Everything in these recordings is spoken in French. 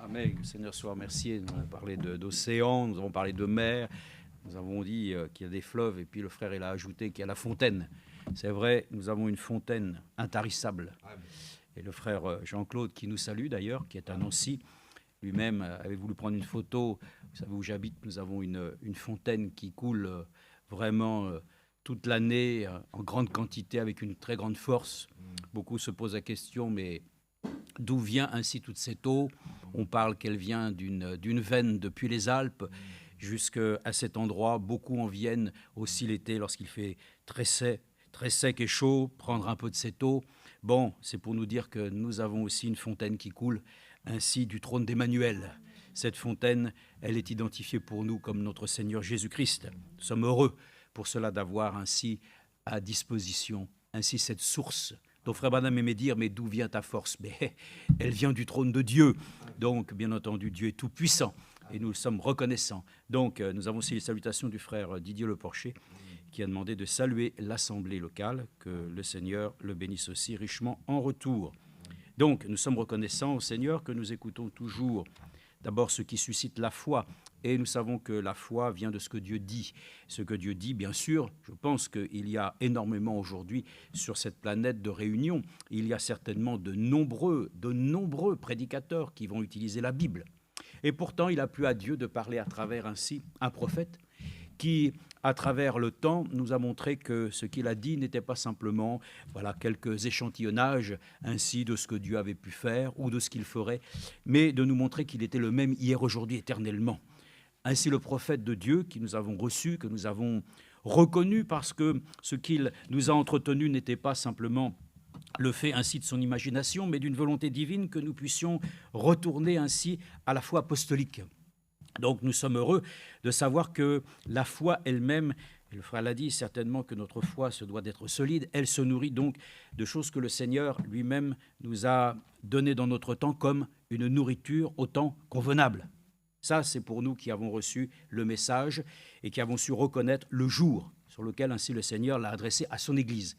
Amen. Que le Seigneur soit remercié. Nous avons parlé d'océan, nous avons parlé de mer, nous avons dit qu'il y a des fleuves, et puis le frère il a ajouté qu'il y a la fontaine. C'est vrai, nous avons une fontaine intarissable. Amen. Et le frère Jean-Claude, qui nous salue d'ailleurs, qui est à Nancy, lui-même avait voulu prendre une photo. Vous savez où j'habite, nous avons une fontaine qui coule vraiment toute l'année, en grande quantité, avec une très grande force. Beaucoup se posent la question, mais d'où vient ainsi toute cette eau? On parle qu'elle vient d'une veine depuis les Alpes jusqu'à cet endroit. Beaucoup en viennent aussi l'été lorsqu'il fait très sec et chaud, prendre un peu de cette eau. Bon, c'est pour nous dire que nous avons aussi une fontaine qui coule ainsi du trône d'Emmanuel. Cette fontaine, elle est identifiée pour nous comme notre Seigneur Jésus-Christ. Nous sommes heureux pour cela d'avoir ainsi à disposition ainsi cette source. Donc frère Branham aimait dire, mais d'où vient ta force? Mais elle vient du trône de Dieu. Donc, bien entendu, Dieu est tout-puissant et nous le sommes reconnaissants. Donc, nous avons aussi les salutations du frère Didier Leporcher qui a demandé de saluer l'Assemblée locale, que le Seigneur le bénisse aussi richement en retour. Donc, nous sommes reconnaissants au Seigneur que nous écoutons toujours d'abord ce qui suscite la foi. Et nous savons que la foi vient de ce que Dieu dit. Ce que Dieu dit, bien sûr, je pense qu'il y a énormément aujourd'hui sur cette planète de réunions. Il y a certainement de nombreux prédicateurs qui vont utiliser la Bible. Et pourtant, il a plu à Dieu de parler à travers ainsi un prophète qui, à travers le temps, nous a montré que ce qu'il a dit n'était pas simplement quelques échantillonnages ainsi de ce que Dieu avait pu faire ou de ce qu'il ferait, mais de nous montrer qu'il était le même hier, aujourd'hui, éternellement. Ainsi, le prophète de Dieu que nous avons reçu, que nous avons reconnu parce que ce qu'il nous a entretenu n'était pas simplement le fait ainsi de son imagination, mais d'une volonté divine que nous puissions retourner ainsi à la foi apostolique. Donc nous sommes heureux de savoir que la foi elle-même, et le frère l'a dit certainement que notre foi se doit d'être solide, elle se nourrit donc de choses que le Seigneur lui-même nous a données dans notre temps comme une nourriture au temps convenable. Ça, c'est pour nous qui avons reçu le message et qui avons su reconnaître le jour sur lequel ainsi le Seigneur l'a adressé à son Église.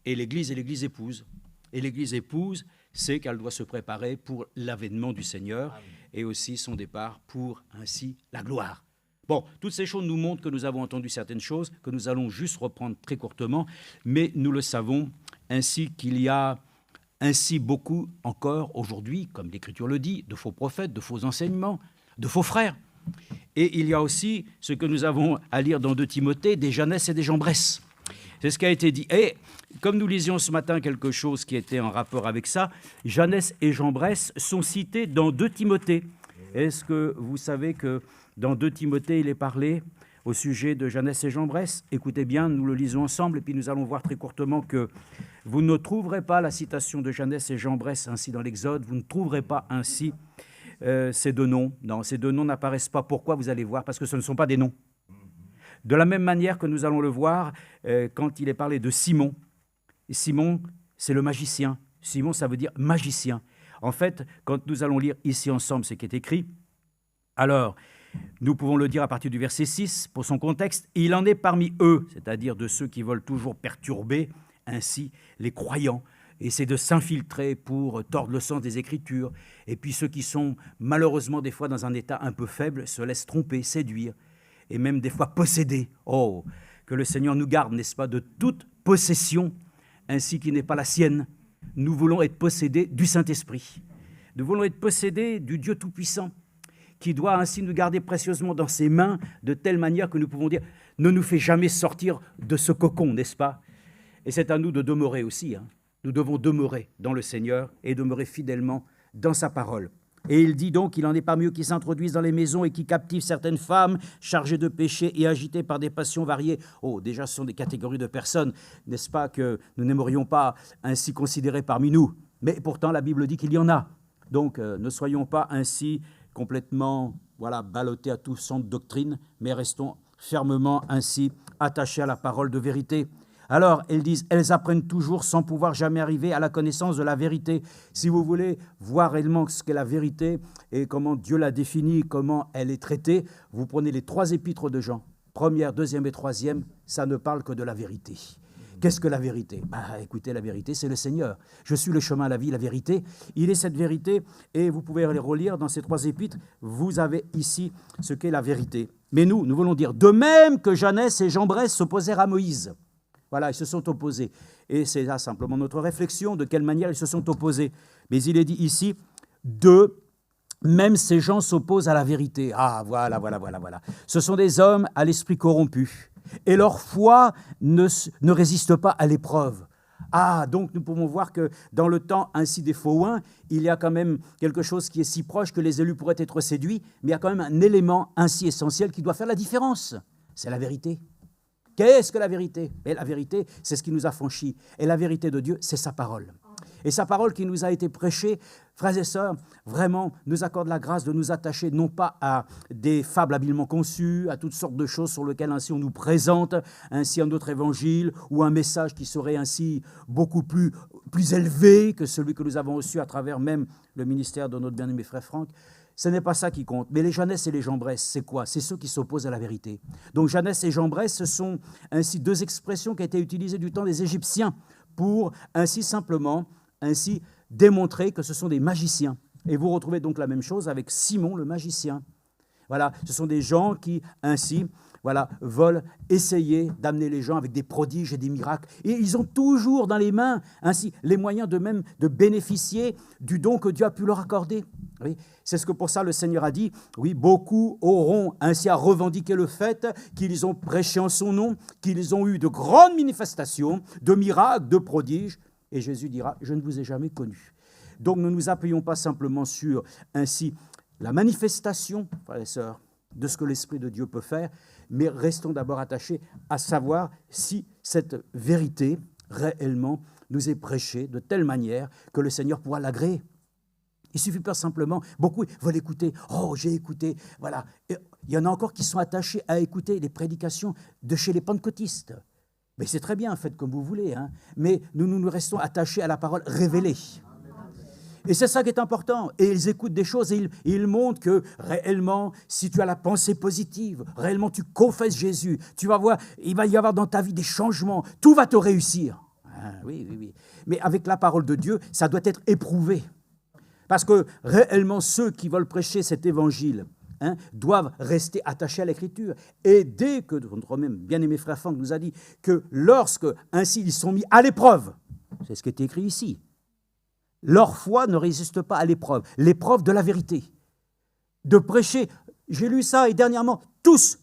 Et l'Église est l'Église épouse. Et l'Église épouse, c'est qu'elle doit se préparer pour l'avènement du Seigneur. Amen. Et aussi son départ pour ainsi la gloire. Bon, toutes ces choses nous montrent que nous avons entendu certaines choses, que nous allons juste reprendre très courtement, mais nous le savons ainsi qu'il y a ainsi beaucoup encore aujourd'hui, comme l'Écriture le dit, de faux prophètes, de faux enseignements, de faux frères. Et il y a aussi ce que nous avons à lire dans 2 Timothée, des Jannes et des Jambres. C'est ce qui a été dit. Et comme nous lisions ce matin quelque chose qui était en rapport avec ça, Jannes et Jambres sont cités dans 2 Timothée. Est-ce que vous savez que dans 2 Timothée, il est parlé au sujet de Jannes et Jambres? Écoutez bien, nous le lisons ensemble et puis nous allons voir très courtement que vous ne trouverez pas la citation de Jannes et Jambres ainsi dans l'Exode, vous ne trouverez pas ainsi ces 2 noms. Non, ces 2 noms n'apparaissent pas. Pourquoi? Vous allez voir, parce que ce ne sont pas des noms. De la même manière que nous allons le voir quand il est parlé de Simon. Et Simon, c'est le magicien. Simon, ça veut dire magicien. En fait, quand nous allons lire ici ensemble ce qui est écrit, alors, nous pouvons le dire à partir du verset 6, pour son contexte, il en est parmi eux, c'est-à-dire de ceux qui veulent toujours perturber ainsi les croyants, essayer de s'infiltrer pour tordre le sens des Écritures, et puis ceux qui sont malheureusement des fois dans un état un peu faible se laissent tromper, séduire, et même des fois posséder. Oh, que le Seigneur nous garde, n'est-ce pas, de toute possession, ainsi qui n'est pas la sienne. Nous voulons être possédés du Saint-Esprit. Nous voulons être possédés du Dieu Tout-Puissant, qui doit ainsi nous garder précieusement dans ses mains, de telle manière que nous pouvons dire, ne nous fait jamais sortir de ce cocon, n'est-ce pas? Et c'est à nous de demeurer aussi. Nous devons demeurer dans le Seigneur et demeurer fidèlement dans sa parole. Et il dit donc qu'il en est parmi eux qui s'introduisent dans les maisons et qui captivent certaines femmes chargées de péché et agitées par des passions variées. Oh, déjà, ce sont des catégories de personnes, n'est-ce pas, que nous n'aimerions pas ainsi considérer parmi nous. Mais pourtant, la Bible dit qu'il y en a. Donc, ne soyons pas ainsi complètement ballottés à tout son de doctrine, mais restons fermement ainsi attachés à la parole de vérité. Alors, elles disent, elles apprennent toujours sans pouvoir jamais arriver à la connaissance de la vérité. Si vous voulez voir réellement ce qu'est la vérité et comment Dieu la définit, comment elle est traitée, vous prenez les 3 épîtres de Jean, 1re, 2e et 3e, ça ne parle que de la vérité. Qu'est-ce que la vérité? Écoutez, la vérité, c'est le Seigneur. Je suis le chemin, la vie, la vérité. Il est cette vérité, et vous pouvez les relire dans ces 3 épîtres. Vous avez ici ce qu'est la vérité. Mais nous voulons dire, de même que Jeannès et Jambres s'opposèrent à Moïse. Voilà, ils se sont opposés. Et c'est là simplement notre réflexion, de quelle manière ils se sont opposés. Mais il est dit ici, même ces gens s'opposent à la vérité. Ah, voilà. Ce sont des hommes à l'esprit corrompu. Et leur foi ne résiste pas à l'épreuve. Ah, donc nous pouvons voir que dans le temps ainsi des faux oins, il y a quand même quelque chose qui est si proche que les élus pourraient être séduits, mais il y a quand même un élément ainsi essentiel qui doit faire la différence. C'est la vérité. Qu'est-ce que la vérité? Et la vérité, c'est ce qui nous affranchit. Et la vérité de Dieu, c'est sa parole. Et sa parole qui nous a été prêchée, frères et sœurs, vraiment nous accorde la grâce de nous attacher non pas à des fables habilement conçues, à toutes sortes de choses sur lesquelles ainsi on nous présente ainsi un autre évangile ou un message qui serait ainsi beaucoup plus élevé que celui que nous avons reçu à travers même le ministère de notre bien-aimé frère Franck. Ce n'est pas ça qui compte. Mais les Jeannès et les Jambres, c'est quoi? C'est ceux qui s'opposent à la vérité. Donc Jeannès et Jambres, ce sont ainsi 2 expressions qui ont été utilisées du temps des Égyptiens pour ainsi simplement démontrer que ce sont des magiciens. Et vous retrouvez donc la même chose avec Simon le magicien. Voilà, ce sont des gens qui ainsi veulent essayer d'amener les gens avec des prodiges et des miracles. Et ils ont toujours dans les mains ainsi les moyens de bénéficier du don que Dieu a pu leur accorder. Oui, c'est ce que pour ça le Seigneur a dit, oui, beaucoup auront ainsi à revendiquer le fait qu'ils ont prêché en son nom, qu'ils ont eu de grandes manifestations, de miracles, de prodiges. Et Jésus dira, je ne vous ai jamais connu. Donc ne nous appuyons pas simplement sur ainsi la manifestation, frères et sœurs, de ce que l'Esprit de Dieu peut faire, mais restons d'abord attachés à savoir si cette vérité réellement nous est prêchée de telle manière que le Seigneur pourra l'agréer. Il ne suffit pas simplement, beaucoup veulent écouter, oh j'ai écouté, voilà. Et il y en a encore qui sont attachés à écouter les prédications de chez les pentecôtistes. Mais c'est très bien, faites comme vous voulez, hein. Mais nous restons attachés à la parole révélée. Et c'est ça qui est important. Et ils écoutent des choses et ils montrent que réellement, si tu as la pensée positive, réellement tu confesses Jésus, tu vas voir, il va y avoir dans ta vie des changements, tout va te réussir. Ah, oui. Mais avec la parole de Dieu, ça doit être éprouvé. Parce que réellement, ceux qui veulent prêcher cet évangile, doivent rester attachés à l'Écriture. Et dès que notre même bien-aimé frère Franck nous a dit que lorsque ainsi ils sont mis à l'épreuve, c'est ce qui est écrit ici, leur foi ne résiste pas à l'épreuve de la vérité. De prêcher, j'ai lu ça et dernièrement, tous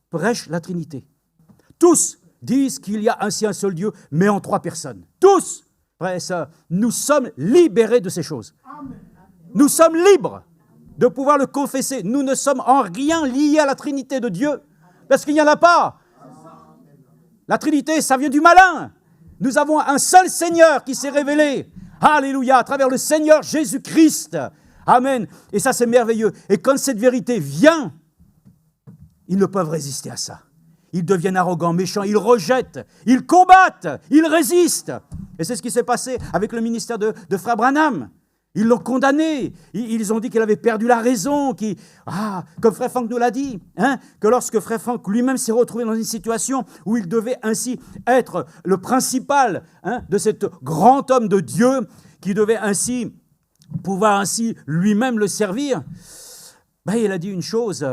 prêchent la Trinité. Tous disent qu'il y a ainsi un seul Dieu, mais en 3 personnes. Tous, frères et sœurs, nous sommes libérés de ces choses. Nous sommes libres de pouvoir le confesser. Nous ne sommes en rien liés à la Trinité de Dieu, parce qu'il n'y en a pas. La Trinité, ça vient du malin. Nous avons un seul Seigneur qui s'est révélé. Alléluia, à travers le Seigneur Jésus-Christ. Amen. Et ça, c'est merveilleux. Et quand cette vérité vient, ils ne peuvent résister à ça. Ils deviennent arrogants, méchants, ils rejettent, ils combattent, ils résistent. Et c'est ce qui s'est passé avec le ministère de Frère Branham. Ils l'ont condamné, ils ont dit qu'il avait perdu la raison, comme Frère Franck nous l'a dit, que lorsque Frère Franck lui-même s'est retrouvé dans une situation où il devait ainsi être le principal de cet grand homme de Dieu, qui devait ainsi pouvoir ainsi lui-même le servir, il a dit une chose,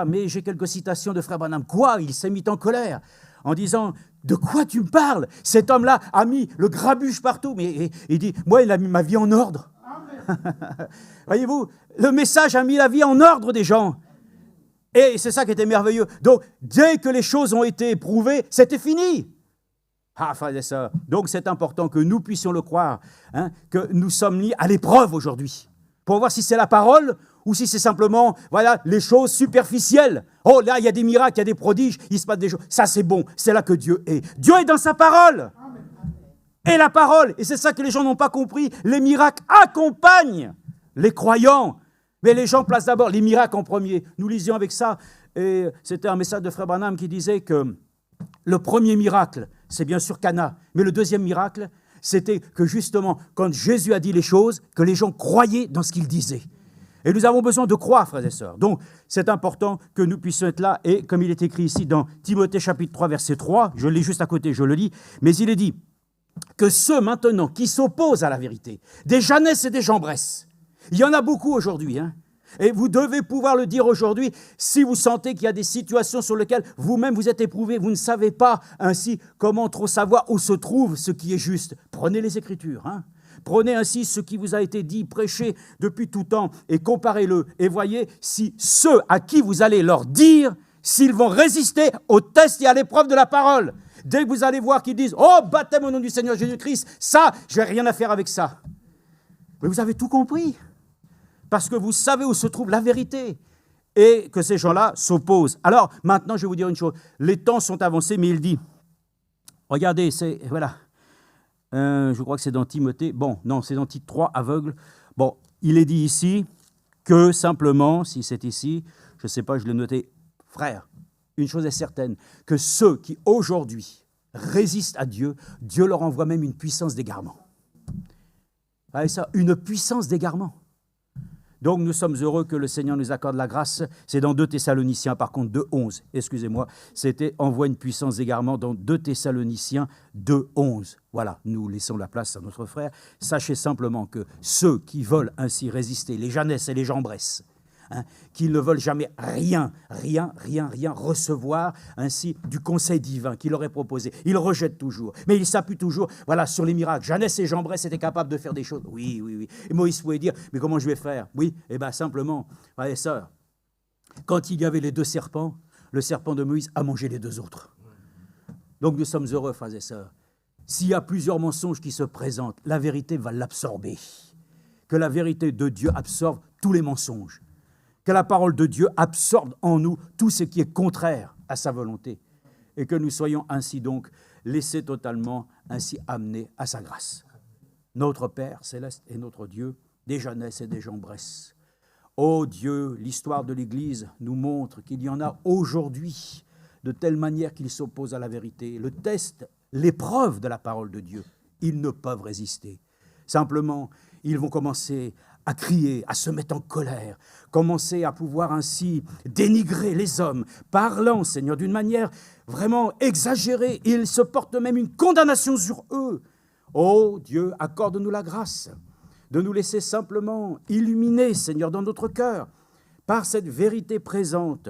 mais j'ai quelques citations de Frère Branham. Quoi? Il s'est mis en colère en disant, de quoi tu me parles? Cet homme-là a mis le grabuge partout, mais il dit, moi il a mis ma vie en ordre. Voyez-vous, le message a mis la vie en ordre des gens. Et c'est ça qui était merveilleux. Donc, dès que les choses ont été éprouvées, c'était fini. Frères et sœurs, donc c'est important que nous puissions le croire, que nous sommes mis à l'épreuve aujourd'hui, pour voir si c'est la parole ou si c'est simplement, les choses superficielles. Oh là, il y a des miracles, il y a des prodiges, il se passe des choses. Ça, c'est bon, c'est là que Dieu est. Dieu est dans sa parole. Et la parole, et c'est ça que les gens n'ont pas compris, les miracles accompagnent les croyants. Mais les gens placent d'abord les miracles en premier. Nous lisions avec ça, et c'était un message de Frère Branham qui disait que le premier miracle, c'est bien sûr Cana, mais le deuxième miracle, c'était que justement, quand Jésus a dit les choses, que les gens croyaient dans ce qu'il disait. Et nous avons besoin de croire, frères et sœurs. Donc, c'est important que nous puissions être là. Et comme il est écrit ici dans Timothée chapitre 3, verset 3, je lis juste à côté, je le lis, mais il est dit que ceux maintenant qui s'opposent à la vérité, des Jeannesses et des Jambresses, il y en a beaucoup aujourd'hui, hein. Et vous devez pouvoir le dire aujourd'hui si vous sentez qu'il y a des situations sur lesquelles vous-même vous êtes éprouvé, vous ne savez pas ainsi comment trop savoir où se trouve ce qui est juste. Prenez les Écritures, hein. Prenez ainsi ce qui vous a été dit, prêché depuis tout temps et comparez-le et voyez si ceux à qui vous allez leur dire, s'ils vont résister au test et à l'épreuve de la parole. Dès que vous allez voir qu'ils disent « Oh, baptême au nom du Seigneur Jésus-Christ, ça, je n'ai rien à faire avec ça. » Mais vous avez tout compris. Parce que vous savez où se trouve la vérité et que ces gens-là s'opposent. Alors, maintenant, je vais vous dire une chose. Les temps sont avancés, mais il dit, regardez, c'est, voilà, je crois que c'est dans Timothée, bon, non, c'est dans Tite 3, aveugle. Bon, il est dit ici que simplement, si c'est ici, je ne sais pas, je l'ai noté, frère, une chose est certaine, que ceux qui aujourd'hui résistent à Dieu, Dieu leur envoie même une puissance d'égarement. Vous voyez ça, une puissance d'égarement. Donc nous sommes heureux que le Seigneur nous accorde la grâce. C'est dans 2 Thessaloniciens, par contre 2,11. Excusez-moi, c'était envoie une puissance d'égarement dans 2 Thessaloniciens 2,11. Voilà, nous laissons la place à notre frère. Sachez simplement que ceux qui veulent ainsi résister, les Jeannesses et les Jambresses, hein, qui ne veulent jamais rien recevoir ainsi du conseil divin qu'il leur est proposé. Ils rejettent toujours, mais ils s'appuient toujours voilà, sur les miracles. Jeannès et Jambres étaient capables de faire des choses. Oui. Et Moïse pouvait dire, mais comment je vais faire? Oui, eh bien simplement, frères et sœurs, quand il y avait les 2 serpents, le serpent de Moïse a mangé les 2 autres. Donc nous sommes heureux, frères et sœurs. S'il y a plusieurs mensonges qui se présentent, la vérité va l'absorber. Que la vérité de Dieu absorbe tous les mensonges. Que la parole de Dieu absorbe en nous tout ce qui est contraire à sa volonté et que nous soyons ainsi donc laissés totalement ainsi amenés à sa grâce. Notre Père céleste est notre Dieu, des Jeannesses et des Jambresses. Ô Dieu, l'histoire de l'Église nous montre qu'il y en a aujourd'hui de telle manière qu'ils s'opposent à la vérité. Le test, l'épreuve de la parole de Dieu, ils ne peuvent résister. Simplement, ils vont commencer à crier, à se mettre en colère, commencer à pouvoir ainsi dénigrer les hommes, parlant, Seigneur, d'une manière vraiment exagérée. Ils se portent même une condamnation sur eux. Oh Dieu, accorde-nous la grâce de nous laisser simplement illuminer, Seigneur, dans notre cœur, par cette vérité présente,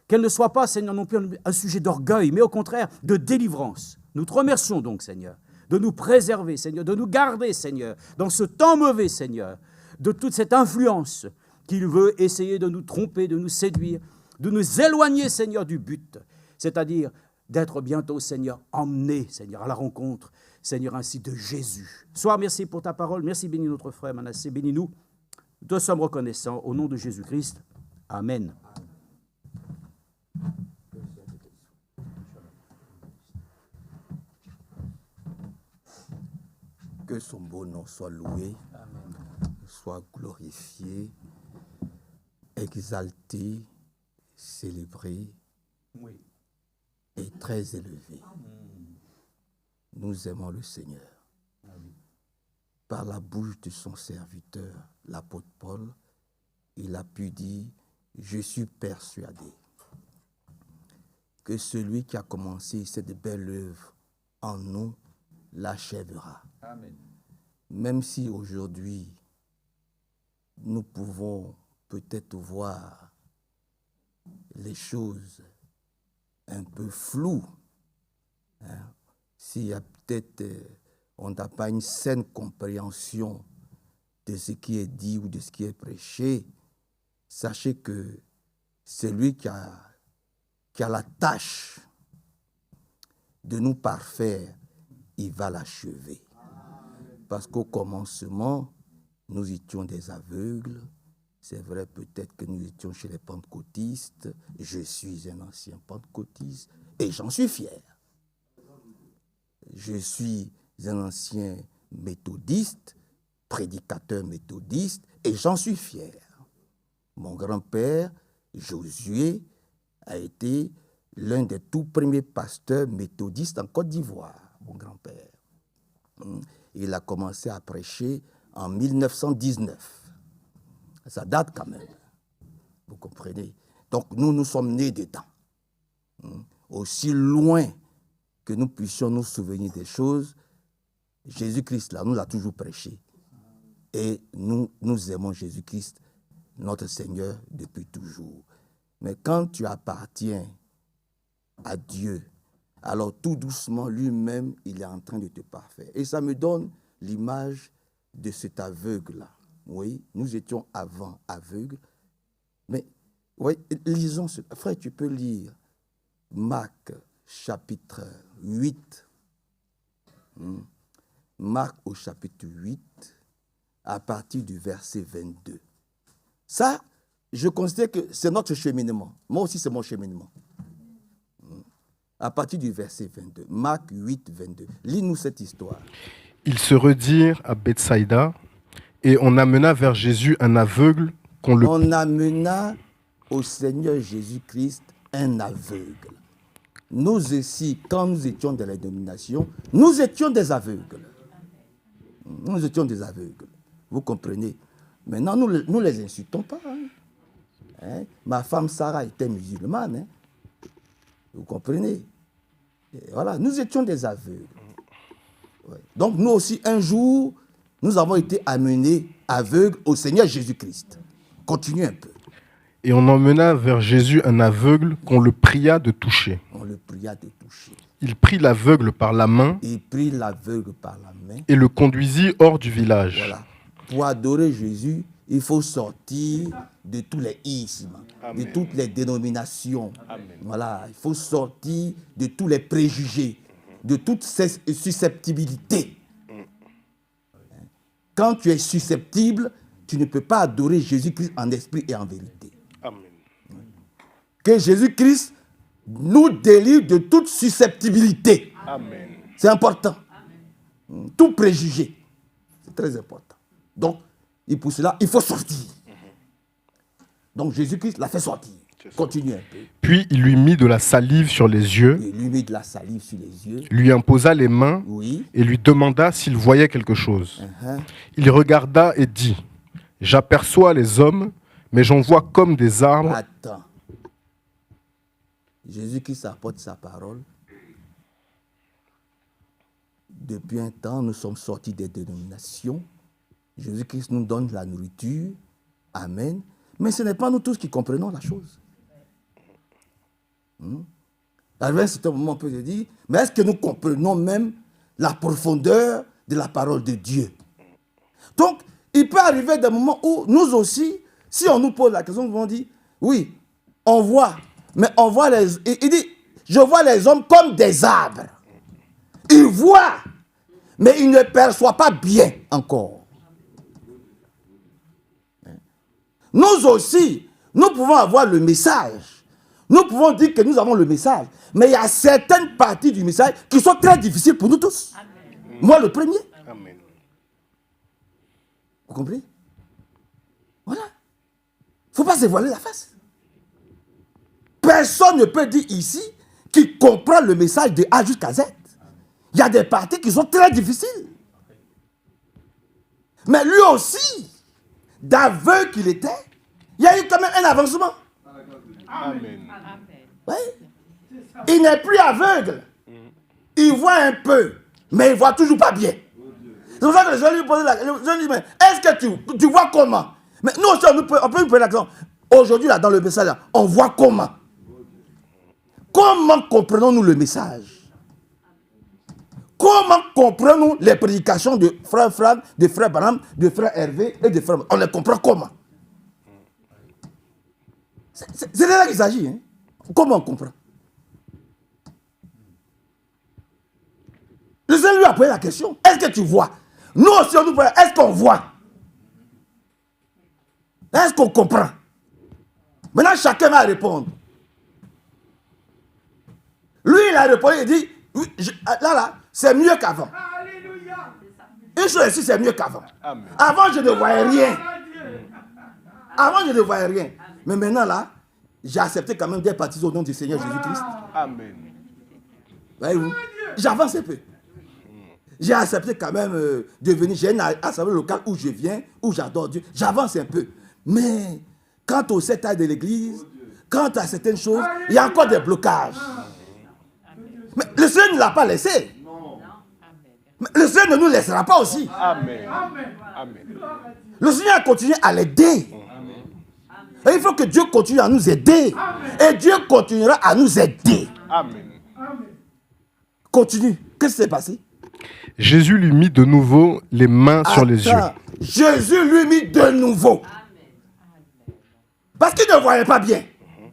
qu'elle ne soit pas, Seigneur, non plus un sujet d'orgueil, mais au contraire de délivrance. Nous te remercions donc, Seigneur, de nous préserver, Seigneur, de nous garder, Seigneur, dans ce temps mauvais, Seigneur, de toute cette influence qu'il veut essayer de nous tromper, de nous séduire, de nous éloigner, Seigneur, du but, c'est-à-dire d'être bientôt, Seigneur, emmenés, Seigneur, à la rencontre, Seigneur, ainsi de Jésus. Sois merci pour ta parole, merci, bénis notre frère Manassé, bénis-nous, nous te sommes reconnaissants, au nom de Jésus-Christ, Amen. Que son beau nom soit loué, soit glorifié, exalté, célébré et très élevé. Nous aimons le Seigneur. Par la bouche de son serviteur, l'apôtre Paul, il a pu dire « Je suis persuadé que celui qui a commencé cette belle œuvre en nous l'achèvera. » Amen. Même si aujourd'hui, nous pouvons peut-être voir les choses un peu floues, hein, s'il y a peut-être, on n'a pas une saine compréhension de ce qui est dit ou de ce qui est prêché, sachez que celui qui a la tâche de nous parfaire, il va l'achever. Parce qu'au commencement, nous étions des aveugles. C'est vrai, peut-être que nous étions chez les pentecôtistes. Je suis un ancien pentecôtiste et j'en suis fier. Je suis un ancien méthodiste, prédicateur méthodiste, et j'en suis fier. Mon grand-père, Josué, a été l'un des tout premiers pasteurs méthodistes en Côte d'Ivoire, mon grand-père. Il a commencé à prêcher en 1919. Ça date quand même. Vous comprenez? Donc nous sommes nés dedans. Aussi loin que nous puissions nous souvenir des choses, Jésus-Christ, là, nous l'a toujours prêché. Et nous aimons Jésus-Christ, notre Seigneur, depuis toujours. Mais quand tu appartiens à Dieu, alors tout doucement, lui-même, il est en train de te parfaire. Et ça me donne l'image de cet aveugle-là. Oui, nous étions avant aveugles. Mais, oui, lisons, frère, tu peux lire Marc, chapitre 8. Marc au chapitre 8, à partir du verset 22. Ça, je considère que c'est notre cheminement. Moi aussi, c'est mon cheminement. À partir du verset 22. Marc 8, 22. Lis-nous cette histoire. Ils se redirent à Bethsaïda, et on amena vers Jésus un aveugle qu'on le... On amena au Seigneur Jésus-Christ un aveugle. Nous aussi, quand nous étions dans la dénomination, nous étions des aveugles. Nous étions des aveugles. Vous comprenez? Maintenant, nous ne les insultons pas. Hein? Ma femme Sarah était musulmane. Hein? Vous comprenez? Et voilà, nous étions des aveugles. Ouais. Donc, nous aussi, un jour, nous avons été amenés aveugles au Seigneur Jésus-Christ. Continuez un peu. Et on emmena vers Jésus un aveugle qu'on le pria de toucher. On le pria de toucher. Il prit l'aveugle par la main. Il prit l'aveugle par la main. Et le conduisit hors du village. Voilà. Pour adorer Jésus, il faut sortir de tous les ismes, de toutes les dénominations. Amen. Voilà. Il faut sortir de tous les préjugés, de toutes ces susceptibilités. Quand tu es susceptible, tu ne peux pas adorer Jésus-Christ en esprit et en vérité. Amen. Que Jésus-Christ nous délivre de toute susceptibilité. Amen. C'est important. Tout préjugé. C'est très important. Donc, et pour cela, il faut sortir. Donc, Jésus-Christ l'a fait sortir. Continue un peu. Puis, il lui mit de la salive sur les yeux. Il lui mit de la salive sur les yeux. Lui imposa les mains. Oui. Et lui demanda s'il voyait quelque chose. Il regarda et dit, « J'aperçois les hommes, mais j'en vois comme des arbres. » Attends. Jésus-Christ apporte sa parole. Depuis un temps, nous sommes sortis des dénominations. Jésus-Christ nous donne la nourriture. Amen. Mais ce n'est pas nous tous qui comprenons la chose. À un certain moment, on peut se dire, mais est-ce que nous comprenons même la profondeur de la parole de Dieu? Donc, il peut arriver des moments où nous aussi, si on nous pose la question, nous allons dire, oui, on voit, mais on voit les... Il dit, je vois les hommes comme des arbres. Ils voient, mais ils ne perçoivent pas bien encore. Nous aussi, nous pouvons avoir le message. Nous pouvons dire que nous avons le message. Mais il y a certaines parties du message qui sont très difficiles pour nous tous. Amen. Moi, le premier. Amen. Vous comprenez? Voilà. Il ne faut pas se voiler la face. Personne ne peut dire ici qu'il comprend le message de A jusqu'à Z. Il y a des parties qui sont très difficiles. Mais lui aussi, d'aveugle qu'il était, il y a eu quand même un avancement. Amen. Oui. Il n'est plus aveugle. Il voit un peu, mais il ne voit toujours pas bien. C'est pour ça que je lui pose la question. Je lui dis, mais est-ce que tu vois comment? Mais nous aussi, on peut nous poser la question. Aujourd'hui, là, dans le message, là, on voit comment? Comment comprenons-nous le message? Comment comprenons-nous les prédications de frère Franck, de frère Branham, de frère Hervé et de frère... On les comprend comment? C'est de là qu'il s'agit. Hein? Comment on comprend? Le Seigneur lui a posé la question. Est-ce que tu vois? Nous aussi, on nous pose. Est-ce qu'on voit? Est-ce qu'on comprend? Maintenant, chacun va répondre. Lui, il a répondu, il dit, oui, là, c'est mieux qu'avant. Une chose ici, c'est mieux qu'avant. Avant, je ne voyais rien. Avant, je ne voyais rien. Mais maintenant, là, j'ai accepté quand même d'être baptisé au nom du Seigneur Jésus-Christ. Amen. Voyez-vous? J'avance un peu. J'ai accepté quand même de venir. J'ai une assemblée locale où je viens, où j'adore Dieu. J'avance un peu. Mais quant au secteur de l'église, quant à certaines choses, il y a encore des blocages. Mais le Seigneur ne l'a pas laissé. Mais le Seigneur ne nous laissera pas aussi. Amen. Amen. Le Seigneur continue à l'aider. Et il faut que Dieu continue à nous aider. Et Dieu continuera à nous aider. Amen. Continue. Qu'est-ce qui s'est passé? Jésus lui mit de nouveau les mains sur les yeux. Jésus lui mit de nouveau. Parce qu'il ne voyait pas bien. Il ne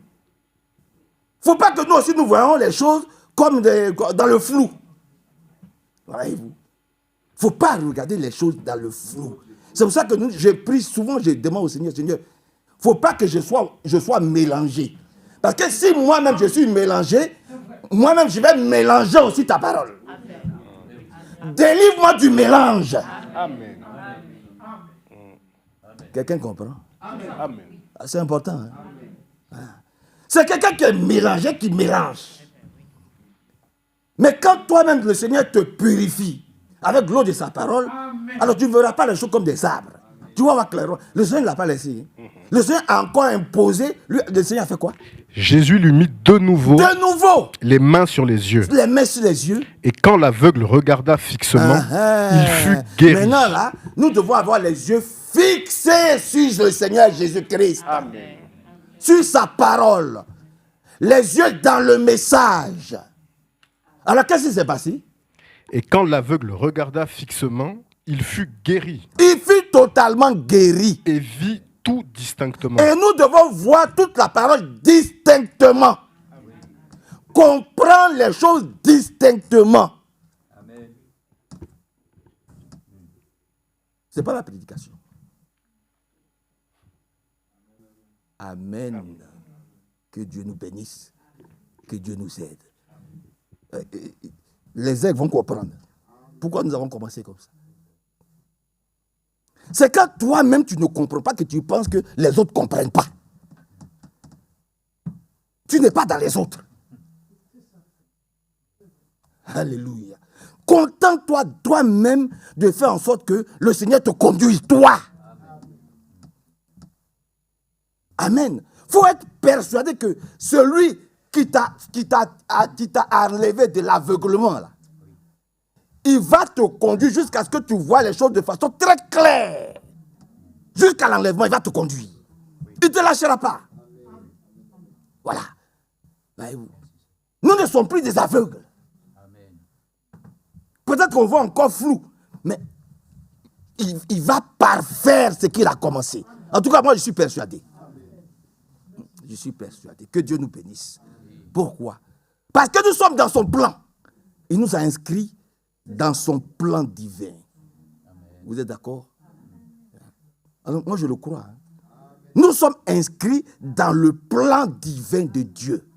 faut pas que nous aussi nous voyons les choses comme dans le flou. Voyez-vous. Il ne faut pas regarder les choses dans le flou. C'est pour ça que je prie souvent, je demande au Seigneur, Seigneur, il ne faut pas que je sois mélangé. Parce que si moi-même je suis mélangé, moi-même je vais mélanger aussi ta parole. Délivre-moi du mélange. Amen. Quelqu'un comprend? Amen. C'est important. Hein? C'est quelqu'un qui est mélangé, qui mélange. Mais quand toi-même le Seigneur te purifie avec l'eau de sa parole, alors tu ne verras pas les choses comme des arbres. Tu vas voir clairement. Le Seigneur ne l'a pas laissé. Le Seigneur a encore imposé. Le Seigneur a fait quoi? Jésus lui mit de nouveau les mains sur les yeux. Les mains sur les yeux. Et quand l'aveugle regarda fixement, il fut guéri. Maintenant, là, nous devons avoir les yeux fixés sur le Seigneur Jésus-Christ. Amen. Sur sa parole. Les yeux dans le message. Alors, qu'est-ce qui s'est passé? Et quand l'aveugle regarda fixement, il fut guéri. Il fut totalement guéri. Et vit tout distinctement. Et nous devons voir toute la parole distinctement. Comprendre les choses distinctement. Amen. Ce n'est pas la prédication. Amen. Que Dieu nous bénisse. Que Dieu nous aide. Les aigles vont comprendre. Pourquoi nous avons commencé comme ça? C'est quand toi-même tu ne comprends pas que tu penses que les autres ne comprennent pas. Tu n'es pas dans les autres. Alléluia. Contente-toi toi-même de faire en sorte que le Seigneur te conduise, toi. Amen. Il faut être persuadé que celui qui t'a enlevé de l'aveuglement, là, il va te conduire jusqu'à ce que tu vois les choses de façon très claire. Jusqu'à l'enlèvement, il va te conduire. Il ne te lâchera pas. Voilà. Nous ne sommes plus des aveugles. Peut-être qu'on voit encore flou, mais il va parfaire ce qu'il a commencé. En tout cas, moi, je suis persuadé. Je suis persuadé. Que Dieu nous bénisse. Pourquoi? Parce que nous sommes dans son plan. Il nous a inscrits dans son plan divin. Vous êtes d'accord? Alors, moi, je le crois. Nous sommes inscrits dans le plan divin de Dieu.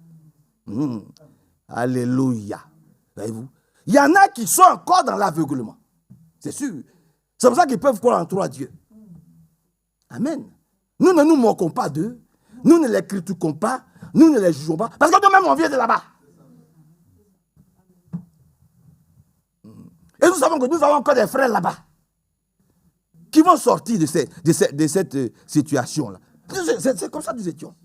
Alléluia. Voyez-vous? Il y en a qui sont encore dans l'aveuglement. C'est sûr. C'est pour ça qu'ils peuvent croire en toi, Dieu. Amen. Nous ne nous moquons pas d'eux. Nous ne les critiquons pas. Nous ne les jugeons pas. Parce que nous-mêmes, on vient de là-bas. Et nous savons que nous avons encore des frères là-bas qui vont sortir de cette situation-là. C'est comme ça que nous étions.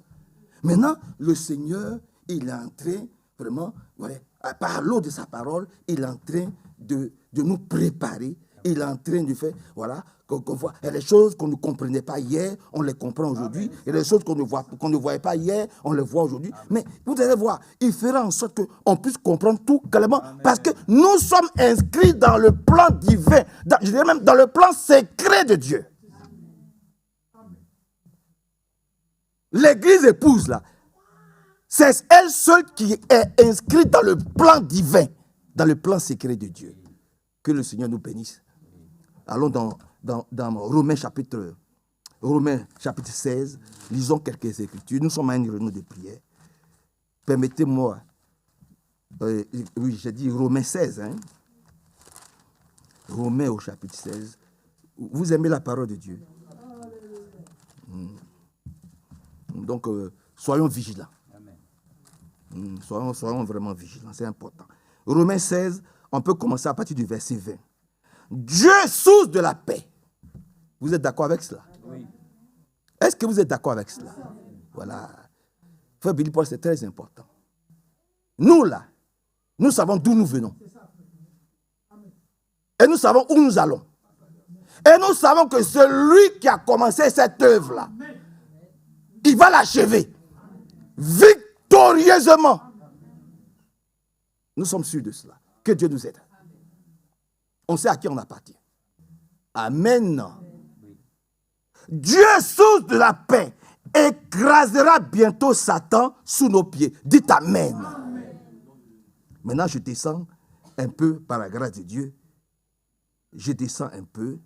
Maintenant, le Seigneur, il est en train, vraiment, ouais, par l'eau de sa parole, il est en train de nous préparer. Il est en train de faire, voilà, qu'on voit. Il y a des choses qu'on ne comprenait pas hier, on les comprend aujourd'hui. Il y a des choses qu'on ne voyait pas hier, on les voit aujourd'hui. Mais vous allez voir, il fera en sorte qu'on puisse comprendre tout clairement. Parce que nous sommes inscrits dans le plan divin, je dirais même dans le plan secret de Dieu. L'église épouse, là, c'est elle seule qui est inscrite dans le plan divin, dans le plan secret de Dieu. Que le Seigneur nous bénisse. Allons dans Romains chapitre 16, lisons quelques écritures. Nous sommes à une réunion de prière. Permettez-moi, oui, j'ai dit Romains 16, hein? Romains au chapitre 16. Vous aimez la parole de Dieu? Donc, soyons vigilants. Soyons vraiment vigilants, c'est important. Romains 16, on peut commencer à partir du verset 20. Dieu, source de la paix. Vous êtes d'accord avec cela? Oui. Est-ce que vous êtes d'accord avec cela? Voilà. Frère Billy Paul, c'est très important. Nous, là, nous savons d'où nous venons. Et nous savons où nous allons. Et nous savons que celui qui a commencé cette œuvre-là, il va l'achever victorieusement. Nous sommes sûrs de cela. Que Dieu nous aide. On sait à qui on appartient. Amen. Dieu, source de la paix, écrasera bientôt Satan sous nos pieds. Dites Amen. Maintenant, je descends un peu par la grâce de Dieu. Je descends un peu.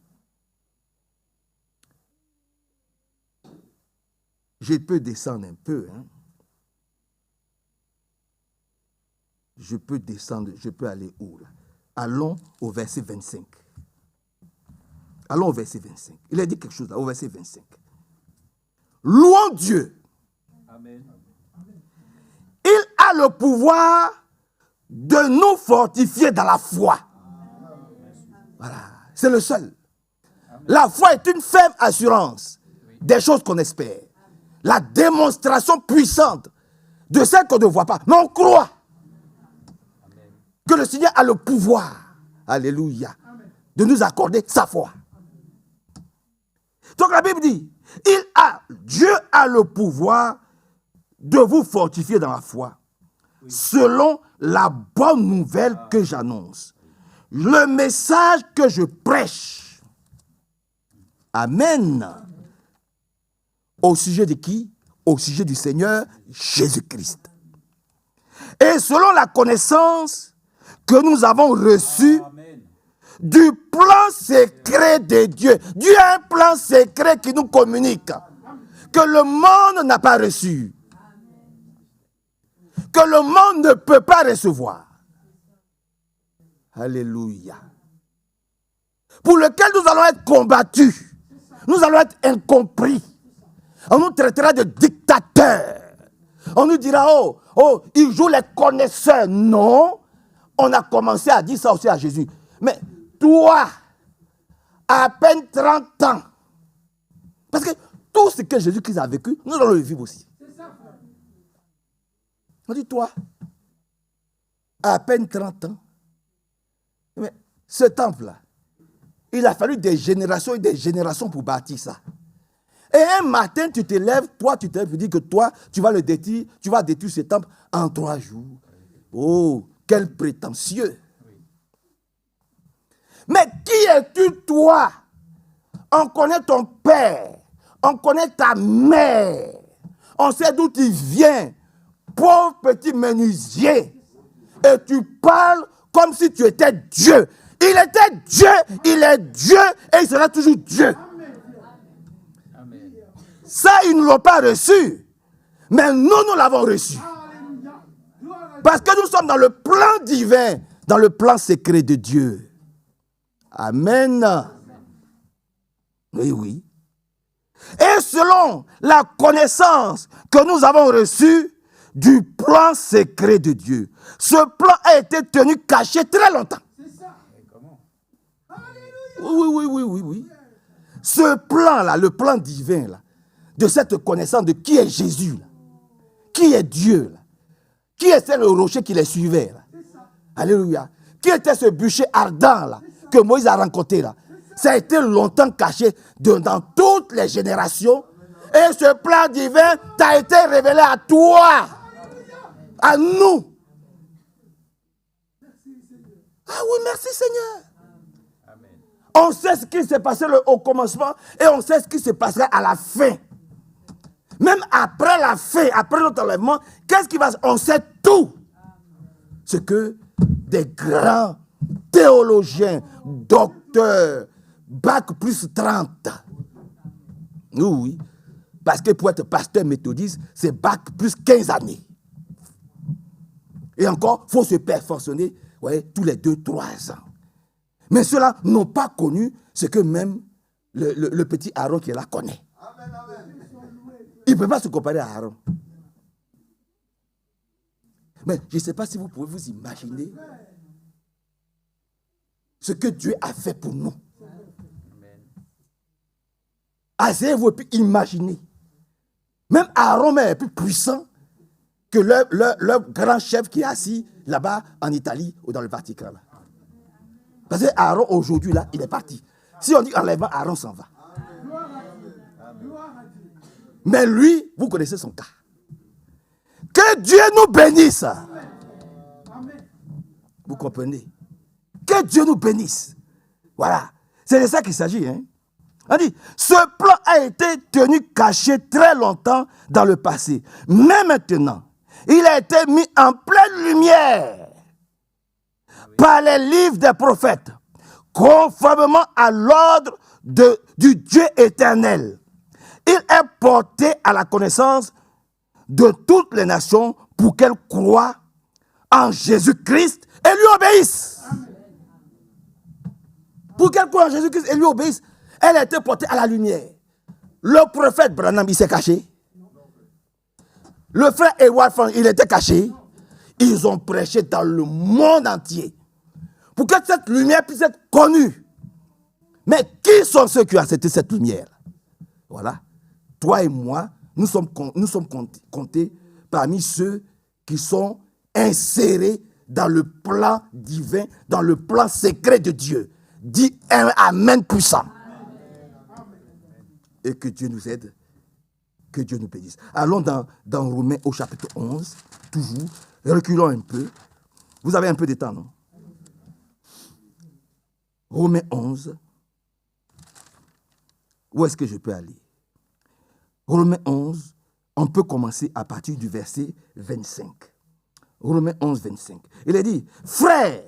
Je peux descendre un peu. Hein. Je peux descendre, je peux aller où là? Allons au verset 25. Allons au verset 25. Il a dit quelque chose là, au verset 25. Louons Dieu. Amen. Il a le pouvoir de nous fortifier dans la foi. Voilà, c'est le seul. La foi est une ferme assurance des choses qu'on espère. La démonstration puissante de celles qu'on ne voit pas. Mais on croit que le Seigneur a le pouvoir, alléluia, de nous accorder sa foi. Donc la Bible dit, Dieu a le pouvoir de vous fortifier dans la foi, selon la bonne nouvelle que j'annonce. Le message que je prêche. Amen. Au sujet de qui? Au sujet du Seigneur Jésus-Christ. Et selon la connaissance que nous avons reçue du plan secret de Dieu. Dieu a un plan secret qui nous communique, que le monde n'a pas reçu, que le monde ne peut pas recevoir. Alléluia. Pour lequel nous allons être combattus. Nous allons être incompris. On nous traitera de dictateurs. On nous dira, oh, ils jouent les connaisseurs. Non, on a commencé à dire ça aussi à Jésus. Mais toi, à peine 30 ans, parce que tout ce que Jésus-Christ a vécu, nous allons le vivre aussi. On dit, toi, à peine 30 ans, mais ce temple-là, il a fallu des générations et des générations pour bâtir ça. Et un matin, tu te lèves, tu dis que toi, tu vas le détruire, tu vas détruire ce temple en 3 jours. Oh, quel prétentieux. Mais qui es-tu, toi? On connaît ton père, on connaît ta mère, on sait d'où tu viens, pauvre petit menuisier. Et tu parles comme si tu étais Dieu. Il était Dieu, il est Dieu et il sera toujours Dieu. Ça, ils ne l'ont pas reçu. Mais nous l'avons reçu. Parce que nous sommes dans le plan divin, dans le plan secret de Dieu. Amen. Oui, oui. Et selon la connaissance que nous avons reçue du plan secret de Dieu, ce plan a été tenu caché très longtemps. Oui. Ce plan-là, le plan divin, là, de cette connaissance de qui est Jésus, là, qui est Dieu, là, qui était le rocher qui les suivait. Là. Alléluia. Qui était ce bûcher ardent là, que Moïse a rencontré là. Ça a été longtemps caché dans toutes les générations. Et ce plan divin t'a été révélé à toi, à nous. Ah oui, merci Seigneur. On sait ce qui s'est passé au commencement et on sait ce qui se passera à la fin. Même après la fin, après notre enlèvement, qu'est-ce qui va se passer? On sait tout. Ce que des grands théologiens, docteurs, bac plus 30. Oui. Parce que pour être pasteur méthodiste, c'est bac plus 15 années. Et encore, il faut se perfectionner tous les 2-3 ans. Mais ceux-là n'ont pas connu ce que même le petit Aaron qui est là connaît. Il ne peut pas se comparer à Aaron. Mais je ne sais pas si vous pouvez vous imaginer ce que Dieu a fait pour nous. Asseyez-vous et puis imaginez. Même Aaron est plus puissant que leur grand chef qui est assis là-bas en Italie ou dans le Vatican. Là. Parce que Aaron, aujourd'hui, là, il est parti. Si on dit enlèvement, Aaron s'en va. Mais lui, vous connaissez son cas. Que Dieu nous bénisse. Vous comprenez? Que Dieu nous bénisse. Voilà. C'est de ça qu'il s'agit. Hein? On dit, ce plan a été tenu caché très longtemps dans le passé. Mais maintenant, il a été mis en pleine lumière par les livres des prophètes, conformément à l'ordre du Dieu éternel. Il est porté à la connaissance de toutes les nations pour qu'elles croient en Jésus-Christ et lui obéissent. Pour qu'elles croient en Jésus-Christ et lui obéissent, elle a été portée à la lumière. Le prophète Branham, il s'est caché. Le frère Edward Frank, il était caché. Ils ont prêché dans le monde entier. Pour que cette lumière puisse être connue. Mais qui sont ceux qui ont accepté cette lumière? Voilà. Toi et moi, nous sommes comptés parmi ceux qui sont insérés dans le plan divin, dans le plan secret de Dieu. Dis un Amen puissant. Et que Dieu nous aide, que Dieu nous bénisse. Allons dans Romains au chapitre 11, toujours. Reculons un peu. Vous avez un peu de temps, non? Romains 11. Où est-ce que je peux aller? Romains 11, on peut commencer à partir du verset 25. Romains 11, 25. Il est dit, frères,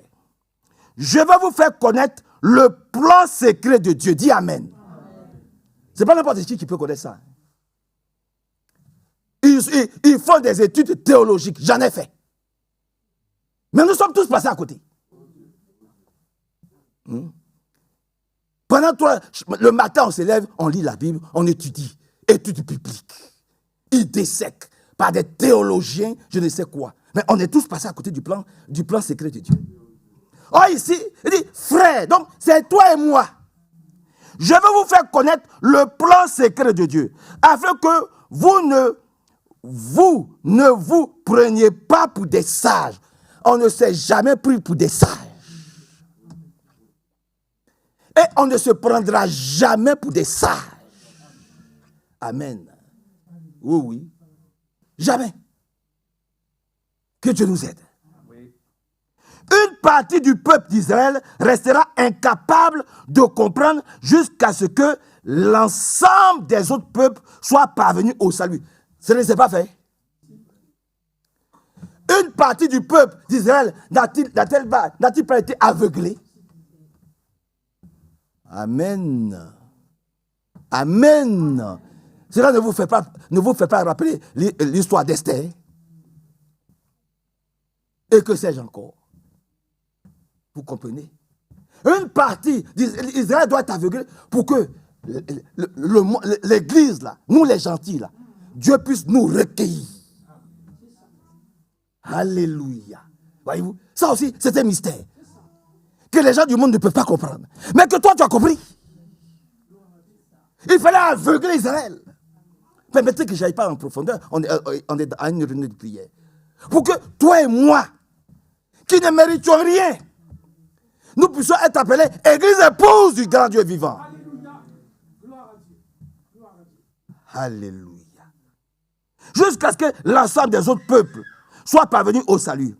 je vais vous faire connaître le plan secret de Dieu. Dis Amen. Ce n'est pas n'importe qui peut connaître ça. Ils font des études théologiques. J'en ai fait. Mais nous sommes tous passés à côté. Pendant le matin, on se lève, on lit la Bible, on étudie. Études bibliques. Ils dissèquent par des théologiens, je ne sais quoi. Mais on est tous passés à côté du plan secret de Dieu. Oh, ici, il dit, frère, donc c'est toi et moi. Je vais vous faire connaître le plan secret de Dieu, afin que vous ne vous preniez pas pour des sages. On ne s'est jamais pris pour des sages. Et on ne se prendra jamais pour des sages. Amen. Oui, oui. Jamais. Que Dieu nous aide. Une partie du peuple d'Israël restera incapable de comprendre jusqu'à ce que l'ensemble des autres peuples soient parvenus au salut. Ce ne s'est pas fait. Une partie du peuple d'Israël n'a-t-il pas été aveuglé? Amen. Amen. Cela ne vous fait pas rappeler l'histoire d'Esther. Et que sais-je encore? Vous comprenez? Une partie d'Israël doit être aveuglée pour que l'Église, là, nous les gentils, là, Dieu puisse nous recueillir. Alléluia. Voyez-vous? Ça aussi, c'est un mystère. Que les gens du monde ne peuvent pas comprendre. Mais que toi, tu as compris. Il fallait aveugler Israël. Permettez que je n'aille pas en profondeur. On est à une réunion de prière. Pour que toi et moi, qui ne méritons rien, nous puissions être appelés Église épouse du grand Dieu vivant. Alléluia. Gloire à Dieu. Gloire à Dieu. Alléluia. Jusqu'à ce que l'ensemble des autres peuples soient parvenus au salut.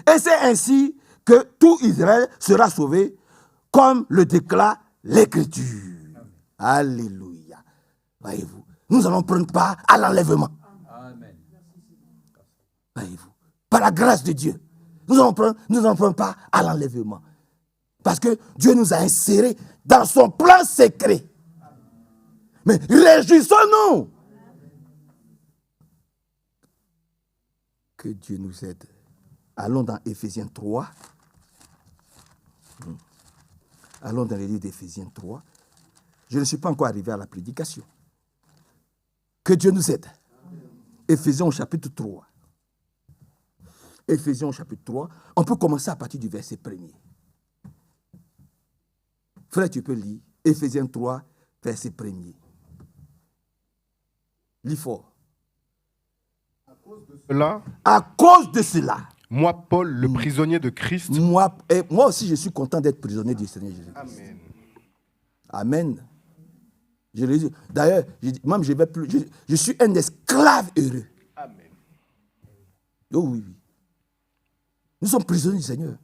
Et c'est ainsi que tout Israël sera sauvé, comme le déclare l'Écriture. Alléluia. Voyez-vous, nous allons prendre part à l'enlèvement. Amen. Voyez-vous, par la grâce de Dieu, nous allons prendre part à l'enlèvement. Parce que Dieu nous a insérés dans son plan secret. Mais réjouissons-nous. Que Dieu nous aide. Allons dans Éphésiens 3. Allons dans les livres d'Éphésiens 3. Je ne suis pas encore arrivé à la prédication. Que Dieu nous aide. Éphésiens au chapitre 3. Éphésiens au chapitre 3. On peut commencer à partir du verset 1er. Frère, tu peux lire Éphésiens 3, verset 1er. lis fort. Là, À cause de cela, moi, Paul, le prisonnier de Christ, moi aussi, je suis content d'être prisonnier du Seigneur Jésus. Amen. Amen. Je le dis. D'ailleurs, même je vais plus. Je suis un esclave heureux. Amen. Oh oui, oui. Nous sommes prisonniers du Seigneur.